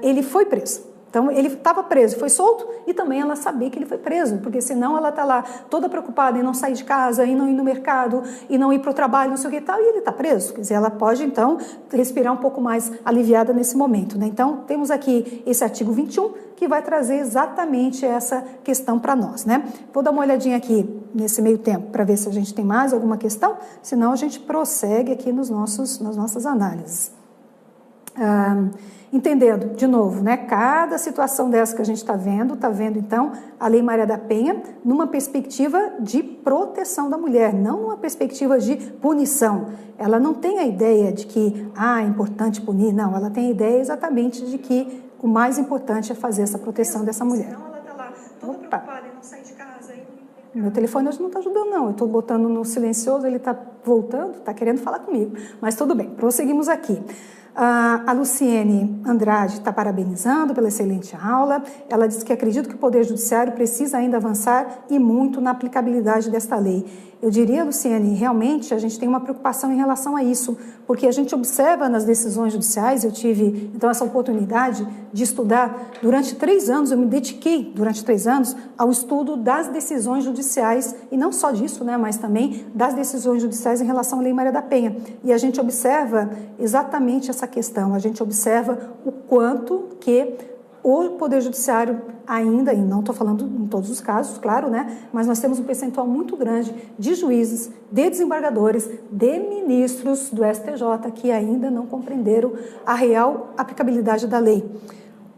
S1: ele foi preso. Então, ele estava preso, foi solto, e também ela sabia que ele foi preso, porque senão ela está lá toda preocupada em não sair de casa, em não ir no mercado, e não ir para o trabalho, não sei o que e tal, e ele está preso. Quer dizer, ela pode, então, respirar um pouco mais aliviada nesse momento, né? Então, temos aqui esse artigo 21, que vai trazer exatamente essa questão para nós, né? Vou dar uma olhadinha aqui nesse meio tempo, para ver se a gente tem mais alguma questão, senão a gente prossegue aqui nas nossas análises. Entendendo, de novo, né, cada situação dessa que a gente está vendo, então, a Lei Maria da Penha numa perspectiva de proteção da mulher, não numa perspectiva de punição. Ela não tem a ideia de que, é importante punir, não, ela tem a ideia exatamente de que o mais importante é fazer essa proteção dessa mulher. Senão ela está lá toda preocupada em não sair de casa. Meu telefone hoje não está ajudando, não, eu estou botando no silencioso, ele está voltando, está querendo falar comigo, mas tudo bem, prosseguimos aqui. A Luciene Andrade está parabenizando pela excelente aula. Ela diz que acredita que o Poder Judiciário precisa ainda avançar e muito na aplicabilidade desta lei. Eu diria, Luciene, realmente a gente tem uma preocupação em relação a isso, porque a gente observa nas decisões judiciais, eu tive então essa oportunidade de estudar durante 3 anos, eu me dediquei durante 3 anos ao estudo das decisões judiciais, e não só disso, né, mas também das decisões judiciais em relação à Lei Maria da Penha. E a gente observa exatamente essa questão, a gente observa o quanto que o Poder Judiciário ainda, e não estou falando em todos os casos, claro, né, mas nós temos um percentual muito grande de juízes, de desembargadores, de ministros do STJ que ainda não compreenderam a real aplicabilidade da lei.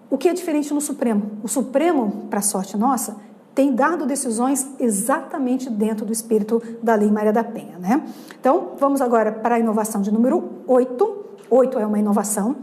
S1: O que é diferente no Supremo? O Supremo, para sorte nossa, tem dado decisões exatamente dentro do espírito da Lei Maria da Penha, né? Então, vamos agora para a inovação de número 8. 8 é uma inovação,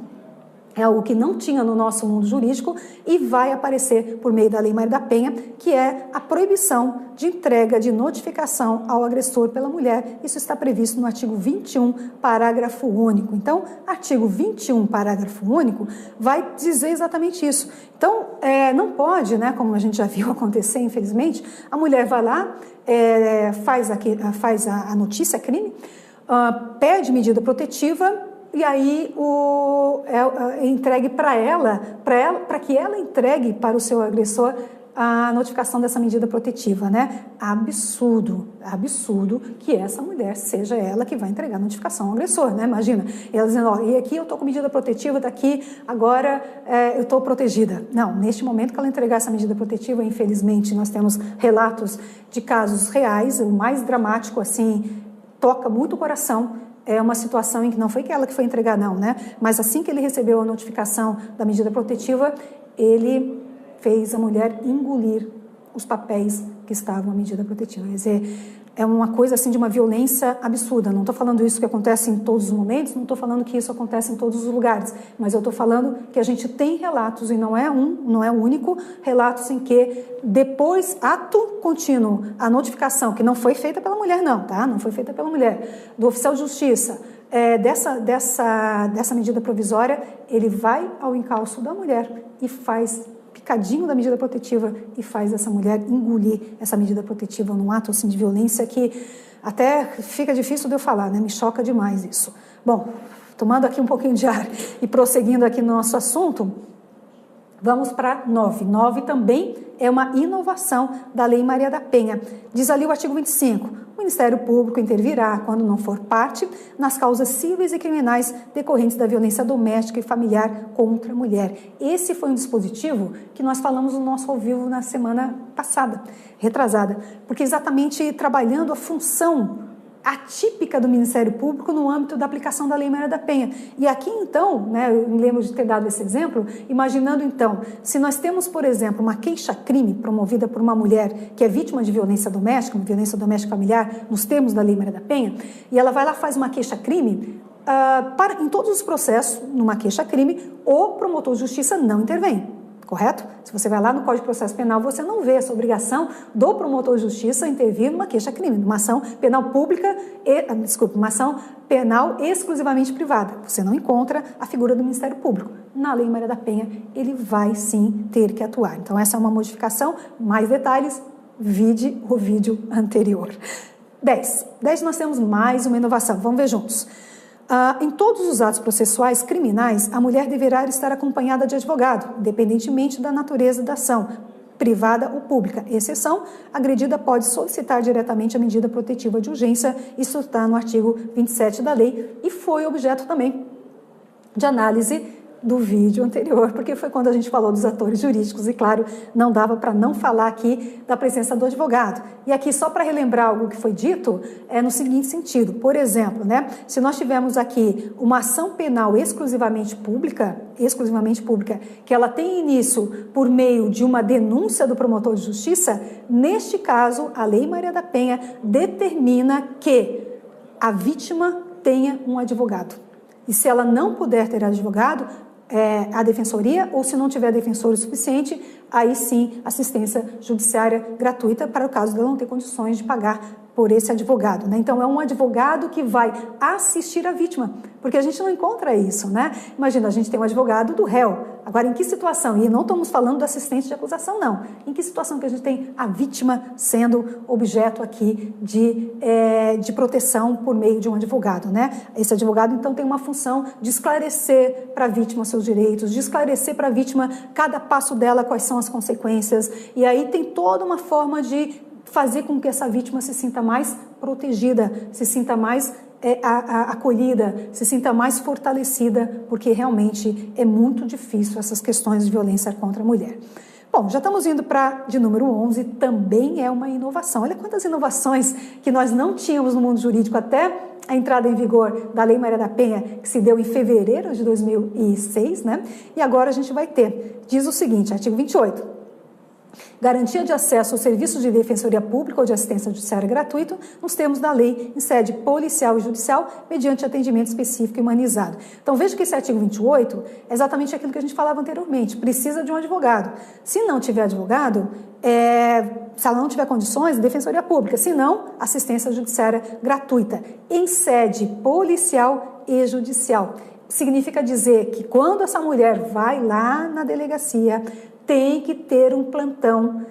S1: é algo que não tinha no nosso mundo jurídico e vai aparecer por meio da Lei Maria da Penha, que é a proibição de entrega de notificação ao agressor pela mulher. Isso está previsto no artigo 21, parágrafo único. Então, artigo 21, parágrafo único, vai dizer exatamente isso. Então, não pode, né, como a gente já viu acontecer, infelizmente, a mulher vai lá, faz a notícia, crime, pede medida protetiva, e aí é entregue para que ela entregue para o seu agressor a notificação dessa medida protetiva, né? Absurdo que essa mulher seja ela que vai entregar a notificação ao agressor, né? Imagina, ela dizendo, e aqui eu estou com medida protetiva, daqui agora eu estou protegida. Não, neste momento que ela entregar essa medida protetiva, infelizmente, nós temos relatos de casos reais, o mais dramático, assim, toca muito o coração. É uma situação em que não foi ela que foi entregar, não, né? Mas assim que ele recebeu a notificação da medida protetiva, ele fez a mulher engolir os papéis que estavam na medida protetiva. Quer dizer, é uma coisa assim de uma violência absurda. Não estou falando isso que acontece em todos os momentos, não estou falando que isso acontece em todos os lugares, mas eu estou falando que a gente tem relatos, e não é o único, relatos em que depois, ato contínuo, a notificação, que não foi feita pela mulher não, tá? Não foi feita pela mulher, do oficial de justiça, dessa medida provisória, ele vai ao encalço da mulher e faz picadinho da medida protetiva e faz essa mulher engolir essa medida protetiva num ato assim de violência que até fica difícil de eu falar, né? Me choca demais isso. Bom, tomando aqui um pouquinho de ar e prosseguindo aqui no nosso assunto, vamos para 9. 9 também é uma inovação da Lei Maria da Penha. Diz ali o artigo 25, o Ministério Público intervirá, quando não for parte, nas causas cíveis e criminais decorrentes da violência doméstica e familiar contra a mulher. Esse foi um dispositivo que nós falamos no nosso ao vivo na semana passada, retrasada, porque exatamente trabalhando a função atípica do Ministério Público no âmbito da aplicação da Lei Maria da Penha. E aqui, então, né, eu me lembro de ter dado esse exemplo, imaginando, então, se nós temos, por exemplo, uma queixa-crime promovida por uma mulher que é vítima de violência doméstica, uma violência doméstica familiar, nos termos da Lei Maria da Penha, e ela vai lá e faz uma queixa-crime, em todos os processos, numa queixa-crime, o promotor de justiça não intervém. correto? Se você vai lá no Código de Processo Penal, você não vê essa obrigação do promotor de justiça intervir numa queixa-crime, numa ação penal pública, uma ação penal exclusivamente privada. Você não encontra a figura do Ministério Público. Na Lei Maria da Penha, ele vai sim ter que atuar. Então, essa é uma modificação. Mais detalhes, vide o vídeo anterior. 10 nós temos mais uma inovação. Vamos ver juntos. Em todos os atos processuais criminais, a mulher deverá estar acompanhada de advogado, independentemente da natureza da ação, privada ou pública. Exceção, a agredida pode solicitar diretamente a medida protetiva de urgência, isso está no artigo 27 da lei, e foi objeto também de análise do vídeo anterior, porque foi quando a gente falou dos atores jurídicos e, claro, não dava para não falar aqui da presença do advogado. E aqui, só para relembrar algo que foi dito, é no seguinte sentido, por exemplo, se nós tivermos aqui uma ação penal exclusivamente pública, que ela tem início por meio de uma denúncia do promotor de justiça, neste caso, a Lei Maria da Penha determina que a vítima tenha um advogado. E se ela não puder ter advogado, a defensoria, ou se não tiver defensor o suficiente, aí sim assistência judiciária gratuita para o caso dela não ter condições de pagar por esse advogado, Então, é um advogado que vai assistir a vítima, porque a gente não encontra isso, Imagina, a gente tem um advogado do réu. Agora, em que situação? E não estamos falando do assistente de acusação, não. Em que situação que a gente tem a vítima sendo objeto aqui de proteção por meio de um advogado, Esse advogado, então, tem uma função de esclarecer para a vítima seus direitos, de esclarecer para a vítima cada passo dela, quais são as consequências, e aí tem toda uma forma de fazer com que essa vítima se sinta mais protegida, se sinta mais acolhida, se sinta mais fortalecida, porque realmente é muito difícil essas questões de violência contra a mulher. Bom, já estamos indo para de número 11, também é uma inovação. Olha quantas inovações que nós não tínhamos no mundo jurídico até a entrada em vigor da Lei Maria da Penha, que se deu em fevereiro de 2006, E agora a gente vai ter. Diz o seguinte, artigo 28. Garantia de acesso aos serviços de defensoria pública ou de assistência judiciária gratuito nos termos da lei em sede policial e judicial mediante atendimento específico e humanizado. Então, veja que esse artigo 28 é exatamente aquilo que a gente falava anteriormente, precisa de um advogado. Se não tiver advogado, se ela não tiver condições, defensoria pública, se não, assistência judiciária gratuita, em sede policial e judicial. Significa dizer que quando essa mulher vai lá na delegacia, tem que ter um plantão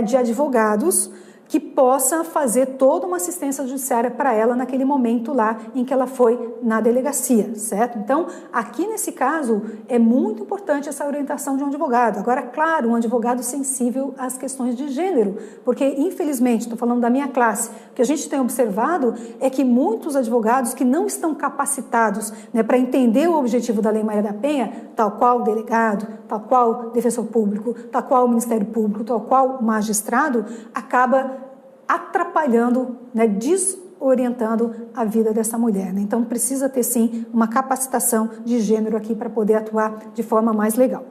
S1: de advogados que possa fazer toda uma assistência judiciária para ela naquele momento lá em que ela foi na delegacia, certo? Então, aqui nesse caso, é muito importante essa orientação de um advogado. Agora, claro, um advogado sensível às questões de gênero, porque, infelizmente, estou falando da minha classe, o que a gente tem observado é que muitos advogados que não estão capacitados para entender o objetivo da Lei Maria da Penha, tal qual o delegado, tal qual o defensor público, tal qual o Ministério Público, tal qual o magistrado, acaba atrapalhando, desorientando a vida dessa mulher. Então, precisa ter, sim, uma capacitação de gênero aqui para poder atuar de forma mais legal.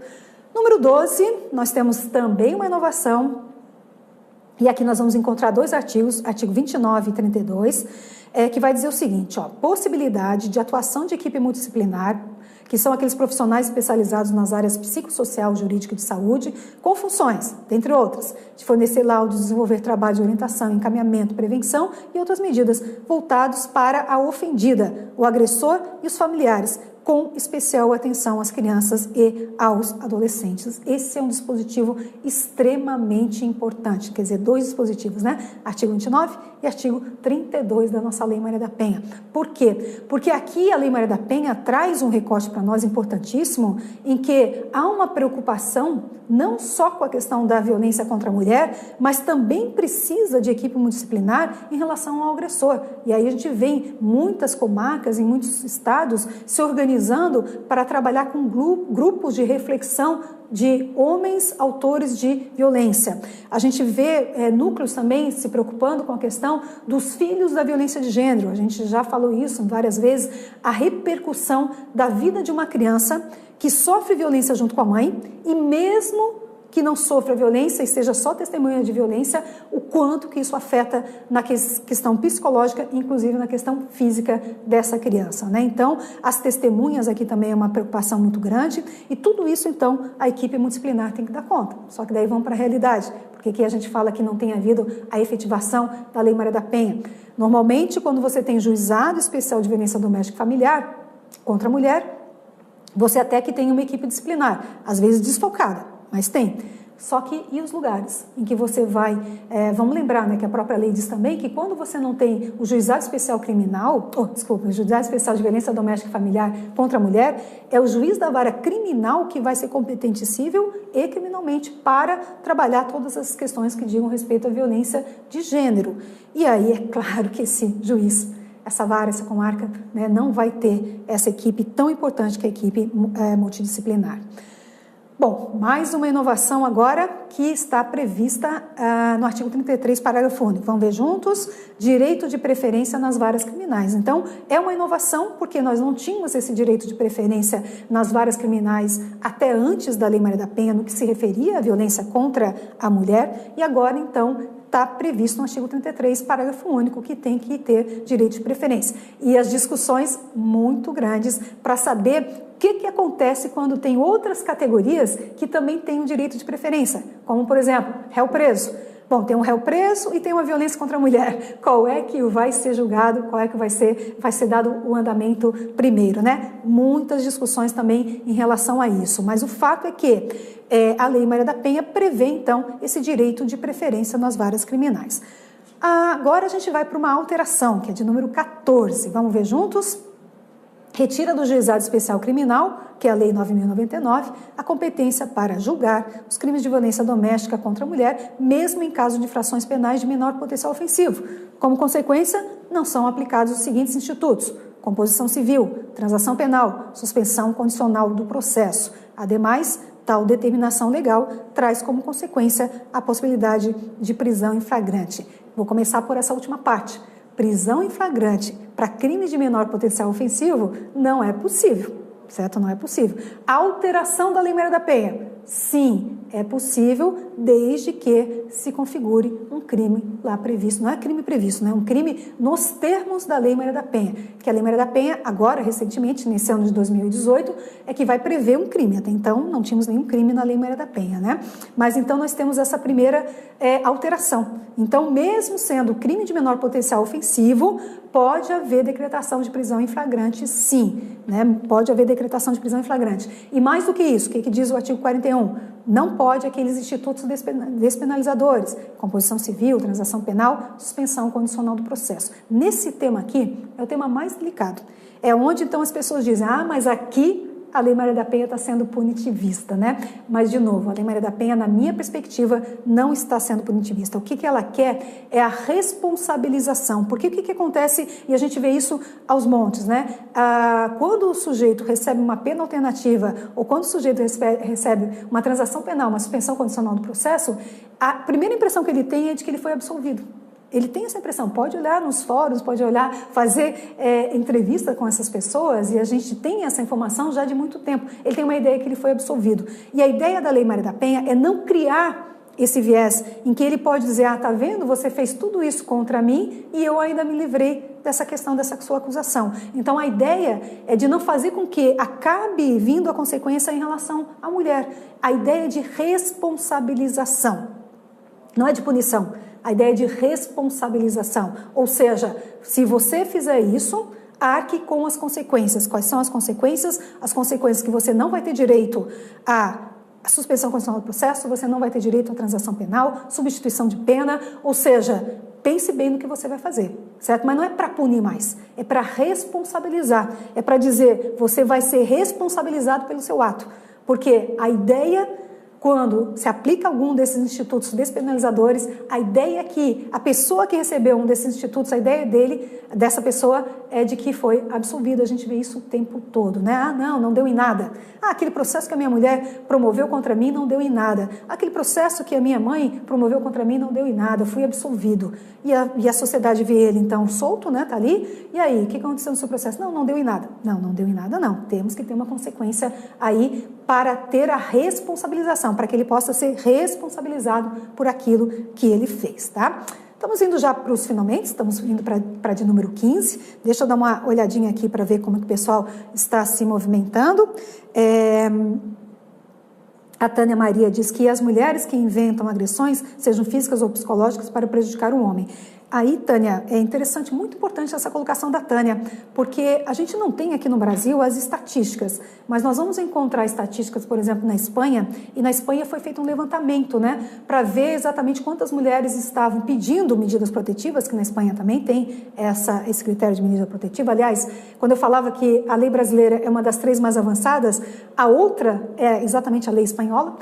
S1: Número 12, nós temos também uma inovação, e aqui nós vamos encontrar dois artigos, artigo 29 e 32, que vai dizer o seguinte, possibilidade de atuação de equipe multidisciplinar, que são aqueles profissionais especializados nas áreas psicossocial, jurídica e de saúde, com funções, dentre outras, de fornecer laudos, desenvolver trabalho de orientação, encaminhamento, prevenção e outras medidas voltados para a ofendida, o agressor e os familiares, com especial atenção às crianças e aos adolescentes. Esse é um dispositivo extremamente importante, quer dizer, dois dispositivos, Artigo 29 e artigo 32 da nossa Lei Maria da Penha. Por quê? Porque aqui a Lei Maria da Penha traz um recorte para nós importantíssimo, em que há uma preocupação não só com a questão da violência contra a mulher, mas também precisa de equipe multidisciplinar em relação ao agressor. E aí a gente vê em muitas comarcas, em muitos estados, se organizando para trabalhar com grupos de reflexão de homens autores de violência. A gente vê núcleos também se preocupando com a questão dos filhos da violência de gênero. A gente já falou isso várias vezes, a repercussão da vida de uma criança que sofre violência junto com a mãe e mesmo que não sofra violência e seja só testemunha de violência, o quanto que isso afeta na questão psicológica, inclusive na questão física dessa criança, né? Então, as testemunhas aqui também é uma preocupação muito grande e tudo isso, então, a equipe multidisciplinar tem que dar conta. Só que daí vamos para a realidade, porque aqui a gente fala que não tem havido a efetivação da Lei Maria da Penha. Normalmente, quando você tem juizado especial de violência doméstica e familiar contra a mulher, você até que tem uma equipe disciplinar, às vezes desfocada, mas tem. Só que, e os lugares em que você vai... vamos lembrar, né, que a própria lei diz também que quando você não tem o juizado especial criminal, o juizado especial de violência doméstica e familiar contra a mulher, é o juiz da vara criminal que vai ser competente civil e criminalmente para trabalhar todas as questões que digam respeito à violência de gênero. E aí é claro que esse juiz, essa vara, essa comarca, né, não vai ter essa equipe tão importante que é a equipe multidisciplinar. Bom, mais uma inovação agora que está prevista no artigo 33, parágrafo único. Vamos ver juntos? Direito de preferência nas varas criminais. Então, é uma inovação porque nós não tínhamos esse direito de preferência nas varas criminais até antes da Lei Maria da Penha, no que se referia à violência contra a mulher, e agora, então, está previsto no artigo 33, parágrafo único, que tem que ter direito de preferência. E as discussões muito grandes para saber o que acontece quando tem outras categorias que também têm o direito de preferência, como, por exemplo, réu preso. Bom, tem um réu preso e tem uma violência contra a mulher. Qual é que vai ser julgado, qual é que vai ser dado o andamento primeiro, né? Muitas discussões também em relação a isso, mas o fato é que a Lei Maria da Penha prevê, então, esse direito de preferência nas varas criminais. Agora a gente vai para uma alteração, que é de número 14. Vamos ver juntos? Retira do Juizado Especial Criminal, que é a Lei 9.099, a competência para julgar os crimes de violência doméstica contra a mulher, mesmo em caso de infrações penais de menor potencial ofensivo. Como consequência, não são aplicados os seguintes institutos: composição civil, transação penal, suspensão condicional do processo. Ademais, tal determinação legal traz como consequência a possibilidade de prisão em flagrante. Vou começar por essa última parte. Prisão em flagrante para crimes de menor potencial ofensivo não é possível, certo? Não é possível. Alteração da Lei Maria da Penha, sim, é possível, desde que se configure um crime lá previsto. Não é crime previsto, né? Um crime nos termos da Lei Maria da Penha, que a Lei Maria da Penha, agora, recentemente, nesse ano de 2018, é que vai prever um crime. Até então, não tínhamos nenhum crime na Lei Maria da Penha, né? Mas, então, nós temos essa primeira alteração. Então, mesmo sendo crime de menor potencial ofensivo, pode haver decretação de prisão em flagrante, sim, né? Pode haver decretação de prisão em flagrante. E mais do que isso, o que diz o artigo 41? Não pode aqueles institutos despenalizadores, composição civil, transação penal, suspensão condicional do processo. Nesse tema aqui, é o tema mais delicado. É onde, então, as pessoas dizem, mas aqui a Lei Maria da Penha está sendo punitivista, né? Mas, de novo, a Lei Maria da Penha, na minha perspectiva, não está sendo punitivista. O que ela quer é a responsabilização. Porque o que acontece, e a gente vê isso aos montes, né? Quando o sujeito recebe uma pena alternativa, ou quando o sujeito recebe uma transação penal, uma suspensão condicional do processo, a primeira impressão que ele tem é de que ele foi absolvido. Ele tem essa impressão, pode olhar nos fóruns, pode olhar, fazer entrevista com essas pessoas, e a gente tem essa informação já de muito tempo. Ele tem uma ideia que ele foi absolvido. E a ideia da Lei Maria da Penha é não criar esse viés em que ele pode dizer, tá vendo, você fez tudo isso contra mim e eu ainda me livrei dessa questão, dessa sua acusação. Então, a ideia é de não fazer com que acabe vindo a consequência em relação à mulher. A ideia é de responsabilização, não é de punição. A ideia de responsabilização, ou seja, se você fizer isso, arque com as consequências. Quais são as consequências? As consequências que você não vai ter direito à suspensão condicional do processo, você não vai ter direito à transação penal, substituição de pena, ou seja, pense bem no que você vai fazer, certo? Mas não é para punir mais, é para responsabilizar, é para dizer, você vai ser responsabilizado pelo seu ato, porque a ideia, quando se aplica algum desses institutos despenalizadores, a ideia é que a pessoa que recebeu um desses institutos, a ideia dessa pessoa é de que foi absolvida. A gente vê isso o tempo todo, né? Não deu em nada. Aquele processo que a minha mulher promoveu contra mim não deu em nada. Aquele processo que a minha mãe promoveu contra mim não deu em nada, fui absolvido. E a sociedade vê ele, então, solto, né? Tá ali. E aí, o que aconteceu no seu processo? Não deu em nada. Não deu em nada, não. Temos que ter uma consequência aí para ter a responsabilização, para que ele possa ser responsabilizado por aquilo que ele fez, tá? Estamos indo já para os finalmente, estamos indo para de número 15. Deixa eu dar uma olhadinha aqui para ver como que o pessoal está se movimentando. A Tânia Maria diz que as mulheres que inventam agressões, sejam físicas ou psicológicas, para prejudicar o homem. Aí, Tânia, é interessante, muito importante essa colocação da Tânia, porque a gente não tem aqui no Brasil as estatísticas, mas nós vamos encontrar estatísticas, por exemplo, na Espanha, e na Espanha foi feito um levantamento, né, para ver exatamente quantas mulheres estavam pedindo medidas protetivas, que na Espanha também tem esse critério de medida protetiva. Aliás, quando eu falava que a lei brasileira é uma das 3 mais avançadas, a outra é exatamente a lei espanhola.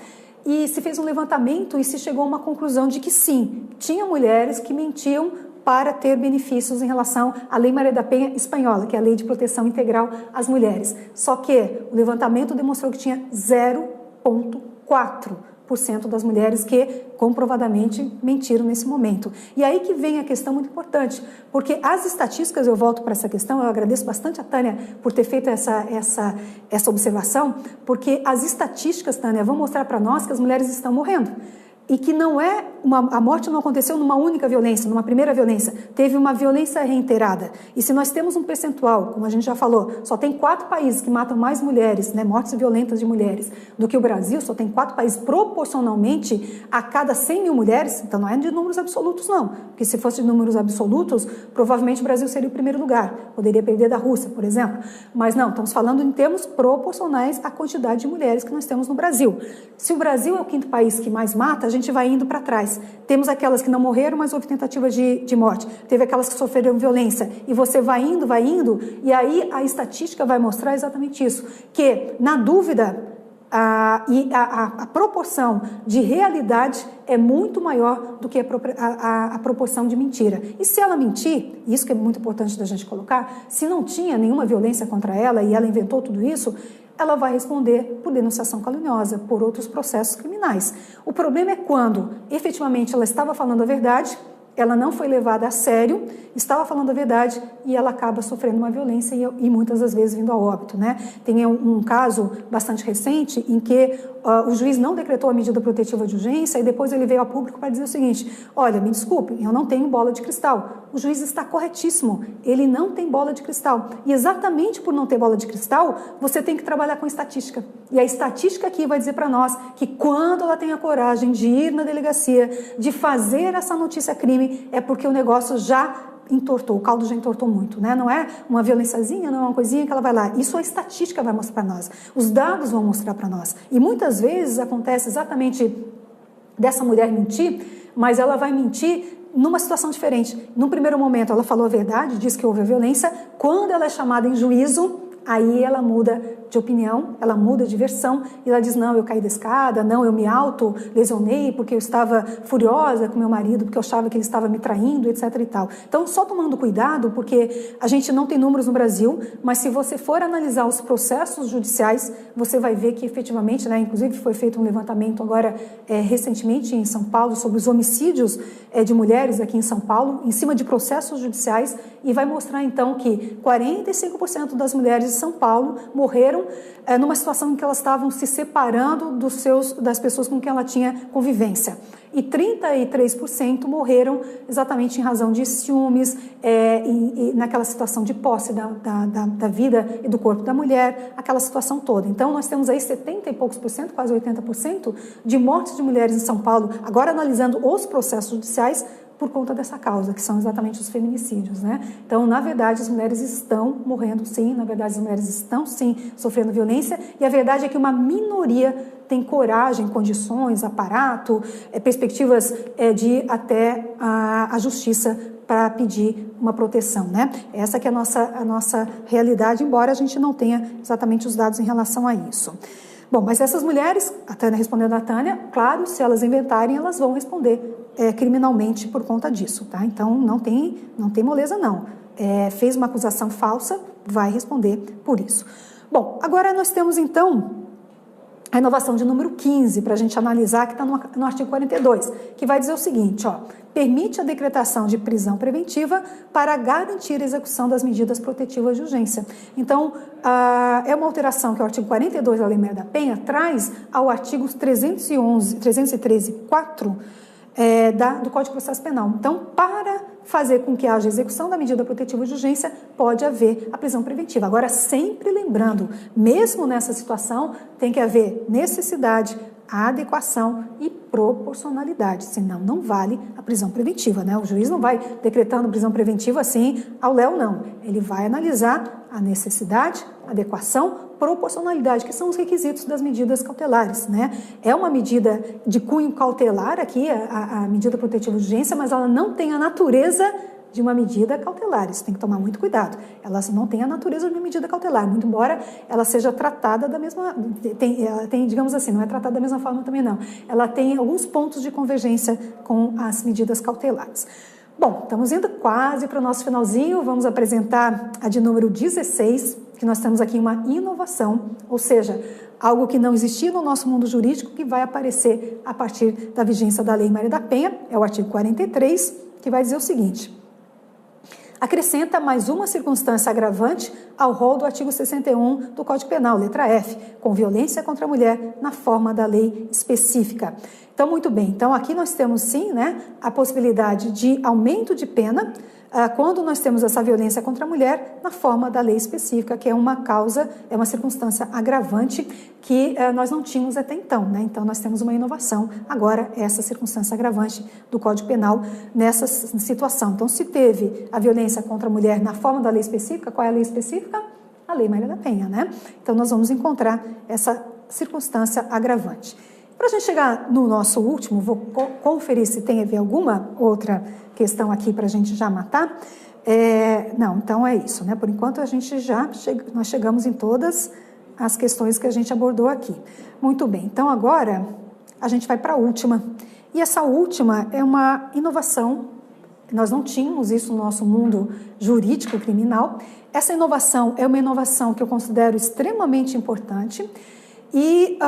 S1: E se fez um levantamento e se chegou a uma conclusão de que sim, tinha mulheres que mentiam para ter benefícios em relação à Lei Maria da Penha espanhola, que é a Lei de Proteção Integral às Mulheres. Só que o levantamento demonstrou que tinha 0,4% das mulheres que comprovadamente mentiram nesse momento. E aí que vem a questão muito importante, porque as estatísticas, eu volto para essa questão, eu agradeço bastante a Tânia por ter feito essa observação, porque as estatísticas, Tânia, vão mostrar para nós que as mulheres estão morrendo. E que não é a morte não aconteceu numa única violência, numa primeira violência, teve uma violência reiterada. E se nós temos um percentual, como a gente já falou, só tem 4 países que matam mais mulheres, né, mortes violentas de mulheres, do que o Brasil, só tem 4 países proporcionalmente a cada 100 mil mulheres, então não é de números absolutos não, porque se fosse de números absolutos, provavelmente o Brasil seria o primeiro lugar, poderia perder da Rússia, por exemplo, mas não, estamos falando em termos proporcionais à quantidade de mulheres que nós temos no Brasil. Se o Brasil é o 5º país que mais mata, a gente vai indo para trás. Temos aquelas que não morreram, mas houve tentativa de morte. Teve aquelas que sofreram violência. E você vai indo, e aí a estatística vai mostrar exatamente isso. Que, na dúvida, a proporção de realidade é muito maior do que a proporção de mentira. E se ela mentir, isso que é muito importante da gente colocar, se não tinha nenhuma violência contra ela e ela inventou tudo isso, ela vai responder por denunciação caluniosa, por outros processos criminais. O problema é quando, efetivamente, ela estava falando a verdade, ela não foi levada a sério, estava falando a verdade e ela acaba sofrendo uma violência e muitas das vezes vindo a óbito, né? Tem um caso bastante recente em que o juiz não decretou a medida protetiva de urgência e depois ele veio a público para dizer o seguinte: olha, me desculpe, eu não tenho bola de cristal. O juiz está corretíssimo, ele não tem bola de cristal. E exatamente por não ter bola de cristal, você tem que trabalhar com estatística. E a estatística aqui vai dizer para nós que quando ela tem a coragem de ir na delegacia, de fazer essa notícia crime, é porque o negócio já entortou, o caldo já entortou muito, né? Não é uma violênciazinha, não é uma coisinha que ela vai lá. Isso a estatística vai mostrar para nós, os dados vão mostrar para nós. E muitas vezes acontece exatamente dessa mulher mentir, mas ela vai mentir numa situação diferente. Num primeiro momento ela falou a verdade, disse que houve a violência, quando ela é chamada em juízo, aí ela muda de opinião, ela muda de versão e ela diz: não, eu caí da escada, não, eu me auto-lesionei porque eu estava furiosa com meu marido, porque eu achava que ele estava me traindo, etc e tal. Então, só tomando cuidado, porque a gente não tem números no Brasil, mas se você for analisar os processos judiciais, você vai ver que efetivamente, né, inclusive foi feito um levantamento agora recentemente em São Paulo sobre os homicídios de mulheres aqui em São Paulo, em cima de processos judiciais, e vai mostrar então que 45% das mulheres de São Paulo morreram numa situação em que elas estavam se separando das pessoas com quem ela tinha convivência. E 33% morreram exatamente em razão de ciúmes, e naquela situação de posse da vida e do corpo da mulher, aquela situação toda. Então, nós temos aí 70 e poucos por cento, quase 80% de mortes de mulheres em São Paulo, agora analisando os processos judiciais, por conta dessa causa, que são exatamente os feminicídios, né? Então, na verdade, as mulheres estão morrendo, sim, na verdade, as mulheres estão, sim, sofrendo violência, e a verdade é que uma minoria tem coragem, condições, aparato, perspectivas de ir até a justiça para pedir uma proteção, né? Essa que é a nossa realidade, embora a gente não tenha exatamente os dados em relação a isso. Bom, mas essas mulheres, a Tânia respondendo a Tânia, claro, se elas inventarem, elas vão responder criminalmente por conta disso, tá? Então, não tem moleza, não. Fez uma acusação falsa, vai responder por isso. Bom, agora nós temos, então, a inovação de número 15, para a gente analisar, que está no artigo 42, que vai dizer o seguinte, ó, permite a decretação de prisão preventiva para garantir a execução das medidas protetivas de urgência. Então, é uma alteração que o artigo 42 da Lei Maria da Penha traz ao artigo 313.4 do Código de Processo Penal. Então, para fazer com que haja execução da medida protetiva de urgência, pode haver a prisão preventiva. Agora, sempre lembrando, mesmo nessa situação, tem que haver necessidade, adequação e proporcionalidade, senão não vale a prisão preventiva, né? O juiz não vai decretando prisão preventiva assim ao léu, não. Ele vai analisar a necessidade, adequação, proporcionalidade, que são os requisitos das medidas cautelares, né? É uma medida de cunho cautelar aqui, a medida protetiva de urgência, mas ela não tem a natureza de uma medida cautelar. Isso tem que tomar muito cuidado. Ela não tem a natureza de uma medida cautelar, muito embora ela seja tratada da mesma... Ela tem, digamos assim, não é tratada da mesma forma também não. Ela tem alguns pontos de convergência com as medidas cautelares. Bom, estamos indo quase para o nosso finalzinho. Vamos apresentar a de número 16, que nós temos aqui uma inovação, ou seja, algo que não existia no nosso mundo jurídico, que vai aparecer a partir da vigência da Lei Maria da Penha, é o artigo 43, que vai dizer o seguinte: acrescenta mais uma circunstância agravante ao rol do artigo 61 do Código Penal, letra F, com violência contra a mulher na forma da lei específica. Então, muito bem. Então, aqui nós temos, sim, né, a possibilidade de aumento de pena quando nós temos essa violência contra a mulher na forma da lei específica, que é uma causa, é uma circunstância agravante que nós não tínhamos até então, né? Então, nós temos uma inovação agora, essa circunstância agravante do Código Penal nessa situação. Então, se teve a violência contra a mulher na forma da lei específica, qual é a lei específica? A Lei Maria da Penha, né? Então, nós vamos encontrar essa circunstância agravante. Para a gente chegar no nosso último, vou conferir se tem a ver alguma outra questão aqui para a gente já matar. Não, então é isso, né? Por enquanto, nós chegamos em todas as questões que a gente abordou aqui. Muito bem, então agora a gente vai para a última. E essa última é uma inovação, nós não tínhamos isso no nosso mundo jurídico criminal. Essa inovação é uma inovação que eu considero extremamente importante e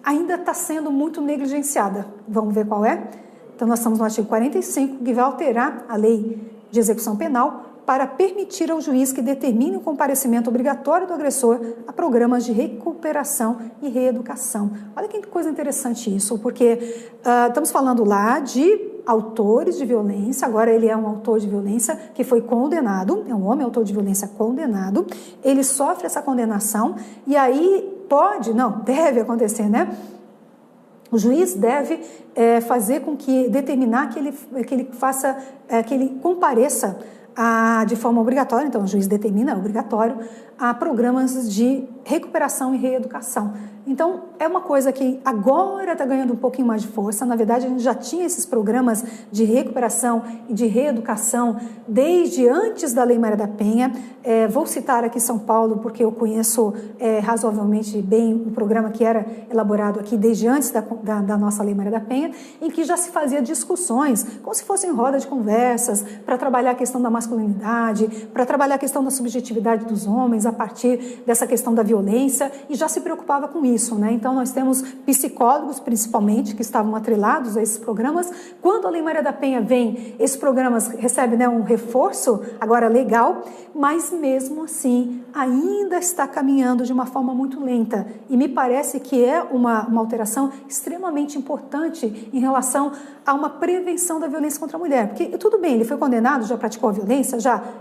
S1: ainda está sendo muito negligenciada. Vamos ver qual é? Então, nós estamos no artigo 45, que vai alterar a lei de execução penal para permitir ao juiz que determine o comparecimento obrigatório do agressor a programas de recuperação e reeducação. Olha que coisa interessante isso, porque estamos falando lá de autores de violência, agora ele é um autor de violência que foi condenado, é um homem autor de violência condenado, ele sofre essa condenação e aí deve acontecer, né? O juiz deve fazer com que, determinar que ele faça, que ele compareça de forma obrigatória, então o juiz determina, é obrigatório, a programas de recuperação e reeducação. Então, é uma coisa que agora está ganhando um pouquinho mais de força. Na verdade, a gente já tinha esses programas de recuperação e de reeducação desde antes da Lei Maria da Penha. Vou citar aqui São Paulo, porque eu conheço razoavelmente bem o programa que era elaborado aqui desde antes da nossa Lei Maria da Penha, em que já se fazia discussões, como se fossem roda de conversas, para trabalhar a questão da masculinidade, para trabalhar a questão da subjetividade dos homens a partir dessa questão da violência, e já se preocupava com isso, né? Então, nós temos psicólogos, principalmente, que estavam atrelados a esses programas. Quando a Lei Maria da Penha vem, esses programas recebem, né, um reforço, agora legal, mas mesmo assim, ainda está caminhando de uma forma muito lenta. E me parece que é uma alteração extremamente importante em relação a uma prevenção da violência contra a mulher. Porque, tudo bem, ele foi condenado, já praticou a violência,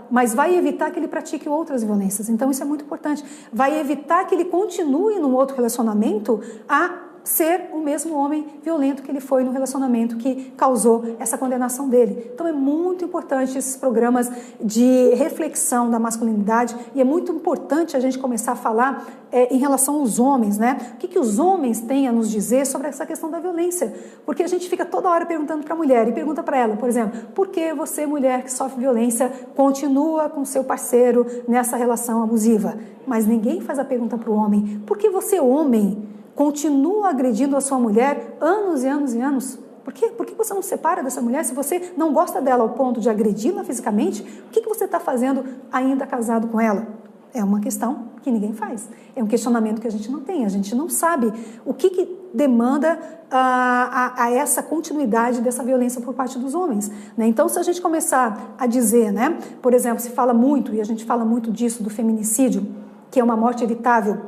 S1: mas vai evitar que ele pratique outras violências. Então, isso é muito importante. Vai evitar que ele continue num outro relacionamento a ser o mesmo homem violento que ele foi no relacionamento que causou essa condenação dele. Então, é muito importante esses programas de reflexão da masculinidade e é muito importante a gente começar a falar em relação aos homens, né? O que os homens têm a nos dizer sobre essa questão da violência? Porque a gente fica toda hora perguntando para a mulher e pergunta para ela, por exemplo, por que você, mulher que sofre violência, continua com seu parceiro nessa relação abusiva? Mas ninguém faz a pergunta para o homem, por que você, homem, continua agredindo a sua mulher anos e anos e anos? Por quê? Por que você não se separa dessa mulher? Se você não gosta dela ao ponto de agredi-la fisicamente, o que você está fazendo ainda casado com ela? É uma questão que ninguém faz. É um questionamento que a gente não tem. A gente não sabe o que demanda a essa continuidade dessa violência por parte dos homens, né? Então, se a gente começar a dizer, né, por exemplo, se fala muito, e a gente fala muito disso, do feminicídio, que é uma morte evitável,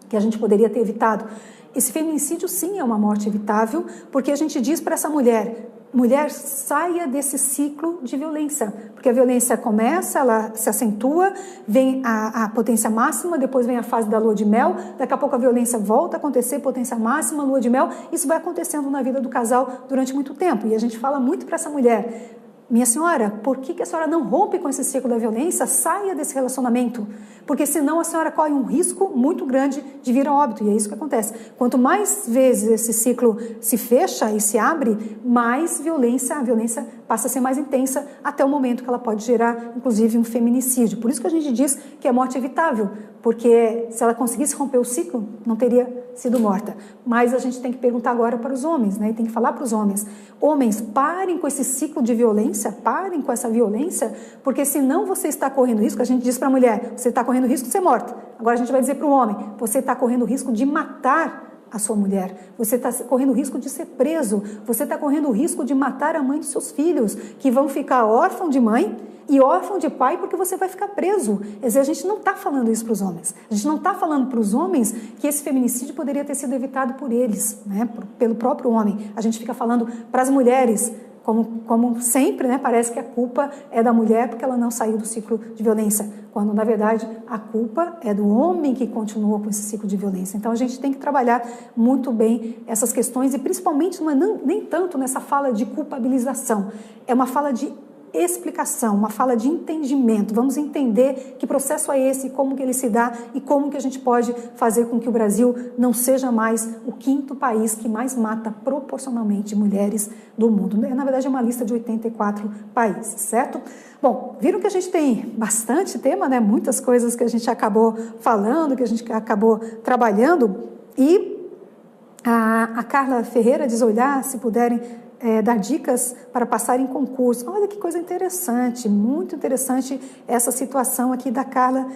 S1: que a gente poderia ter evitado. Esse feminicídio, sim, é uma morte evitável, porque a gente diz para essa mulher, saia desse ciclo de violência, porque a violência começa, ela se acentua, vem a potência máxima, depois vem a fase da lua de mel, daqui a pouco a violência volta a acontecer, potência máxima, lua de mel, isso vai acontecendo na vida do casal durante muito tempo, e a gente fala muito para essa mulher, minha senhora, por que a senhora não rompe com esse ciclo da violência? Saia desse relacionamento, porque senão a senhora corre um risco muito grande de vir a óbito, e é isso que acontece. Quanto mais vezes esse ciclo se fecha e se abre, mais a violência passa a ser mais intensa até o momento que ela pode gerar, inclusive, um feminicídio. Por isso que a gente diz que é morte evitável, porque se ela conseguisse romper o ciclo, não teria sido morta. Mas a gente tem que perguntar agora para os homens, né? E tem que falar para os homens. Homens, parem com esse ciclo de violência, parem com essa violência, porque senão você está correndo risco, a gente diz para a mulher, você está correndo risco de ser morta. Agora a gente vai dizer para o homem, você está correndo risco de matar a sua mulher, você está correndo risco de ser preso, você está correndo risco de matar a mãe dos seus filhos, que vão ficar órfão de mãe e órfão de pai, porque você vai ficar preso. Quer dizer, a gente não está falando isso para os homens. A gente não está falando para os homens que esse feminicídio poderia ter sido evitado por eles, né? Pelo próprio homem. A gente fica falando para as mulheres, como sempre, né? Parece que a culpa é da mulher porque ela não saiu do ciclo de violência, quando, na verdade, a culpa é do homem que continuou com esse ciclo de violência. Então, a gente tem que trabalhar muito bem essas questões e, principalmente, não é nem tanto nessa fala de culpabilização, é uma fala de explicação, uma fala de entendimento. Vamos entender que processo é esse, como que ele se dá e como que a gente pode fazer com que o Brasil não seja mais o quinto país que mais mata proporcionalmente mulheres do mundo. Na verdade, é uma lista de 84 países, certo? Bom, viram que a gente tem bastante tema, né? Muitas coisas que a gente acabou falando, que a gente acabou trabalhando, e a Carla Ferreira diz, olhar, se puderem dar dicas para passar em concurso. Olha que coisa interessante, muito interessante essa situação aqui da Carla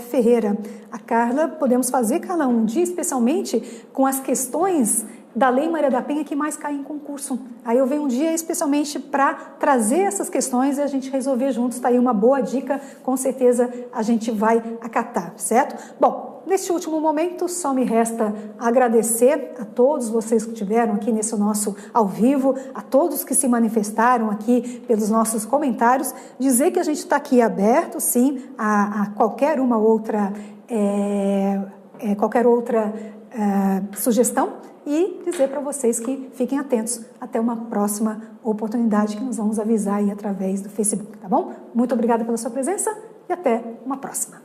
S1: Ferreira. A Carla, podemos fazer, Carla, um dia especialmente com as questões da Lei Maria da Penha que mais caem em concurso. Aí eu venho um dia especialmente para trazer essas questões e a gente resolver juntos. Está aí uma boa dica, com certeza a gente vai acatar, certo? Bom, neste último momento só me resta agradecer a todos vocês que estiveram aqui nesse nosso ao vivo, a todos que se manifestaram aqui pelos nossos comentários, dizer que a gente está aqui aberto, sim, a qualquer uma outra, sugestão, e dizer para vocês que fiquem atentos até uma próxima oportunidade que nós vamos avisar aí através do Facebook, tá bom? Muito obrigada pela sua presença e até uma próxima.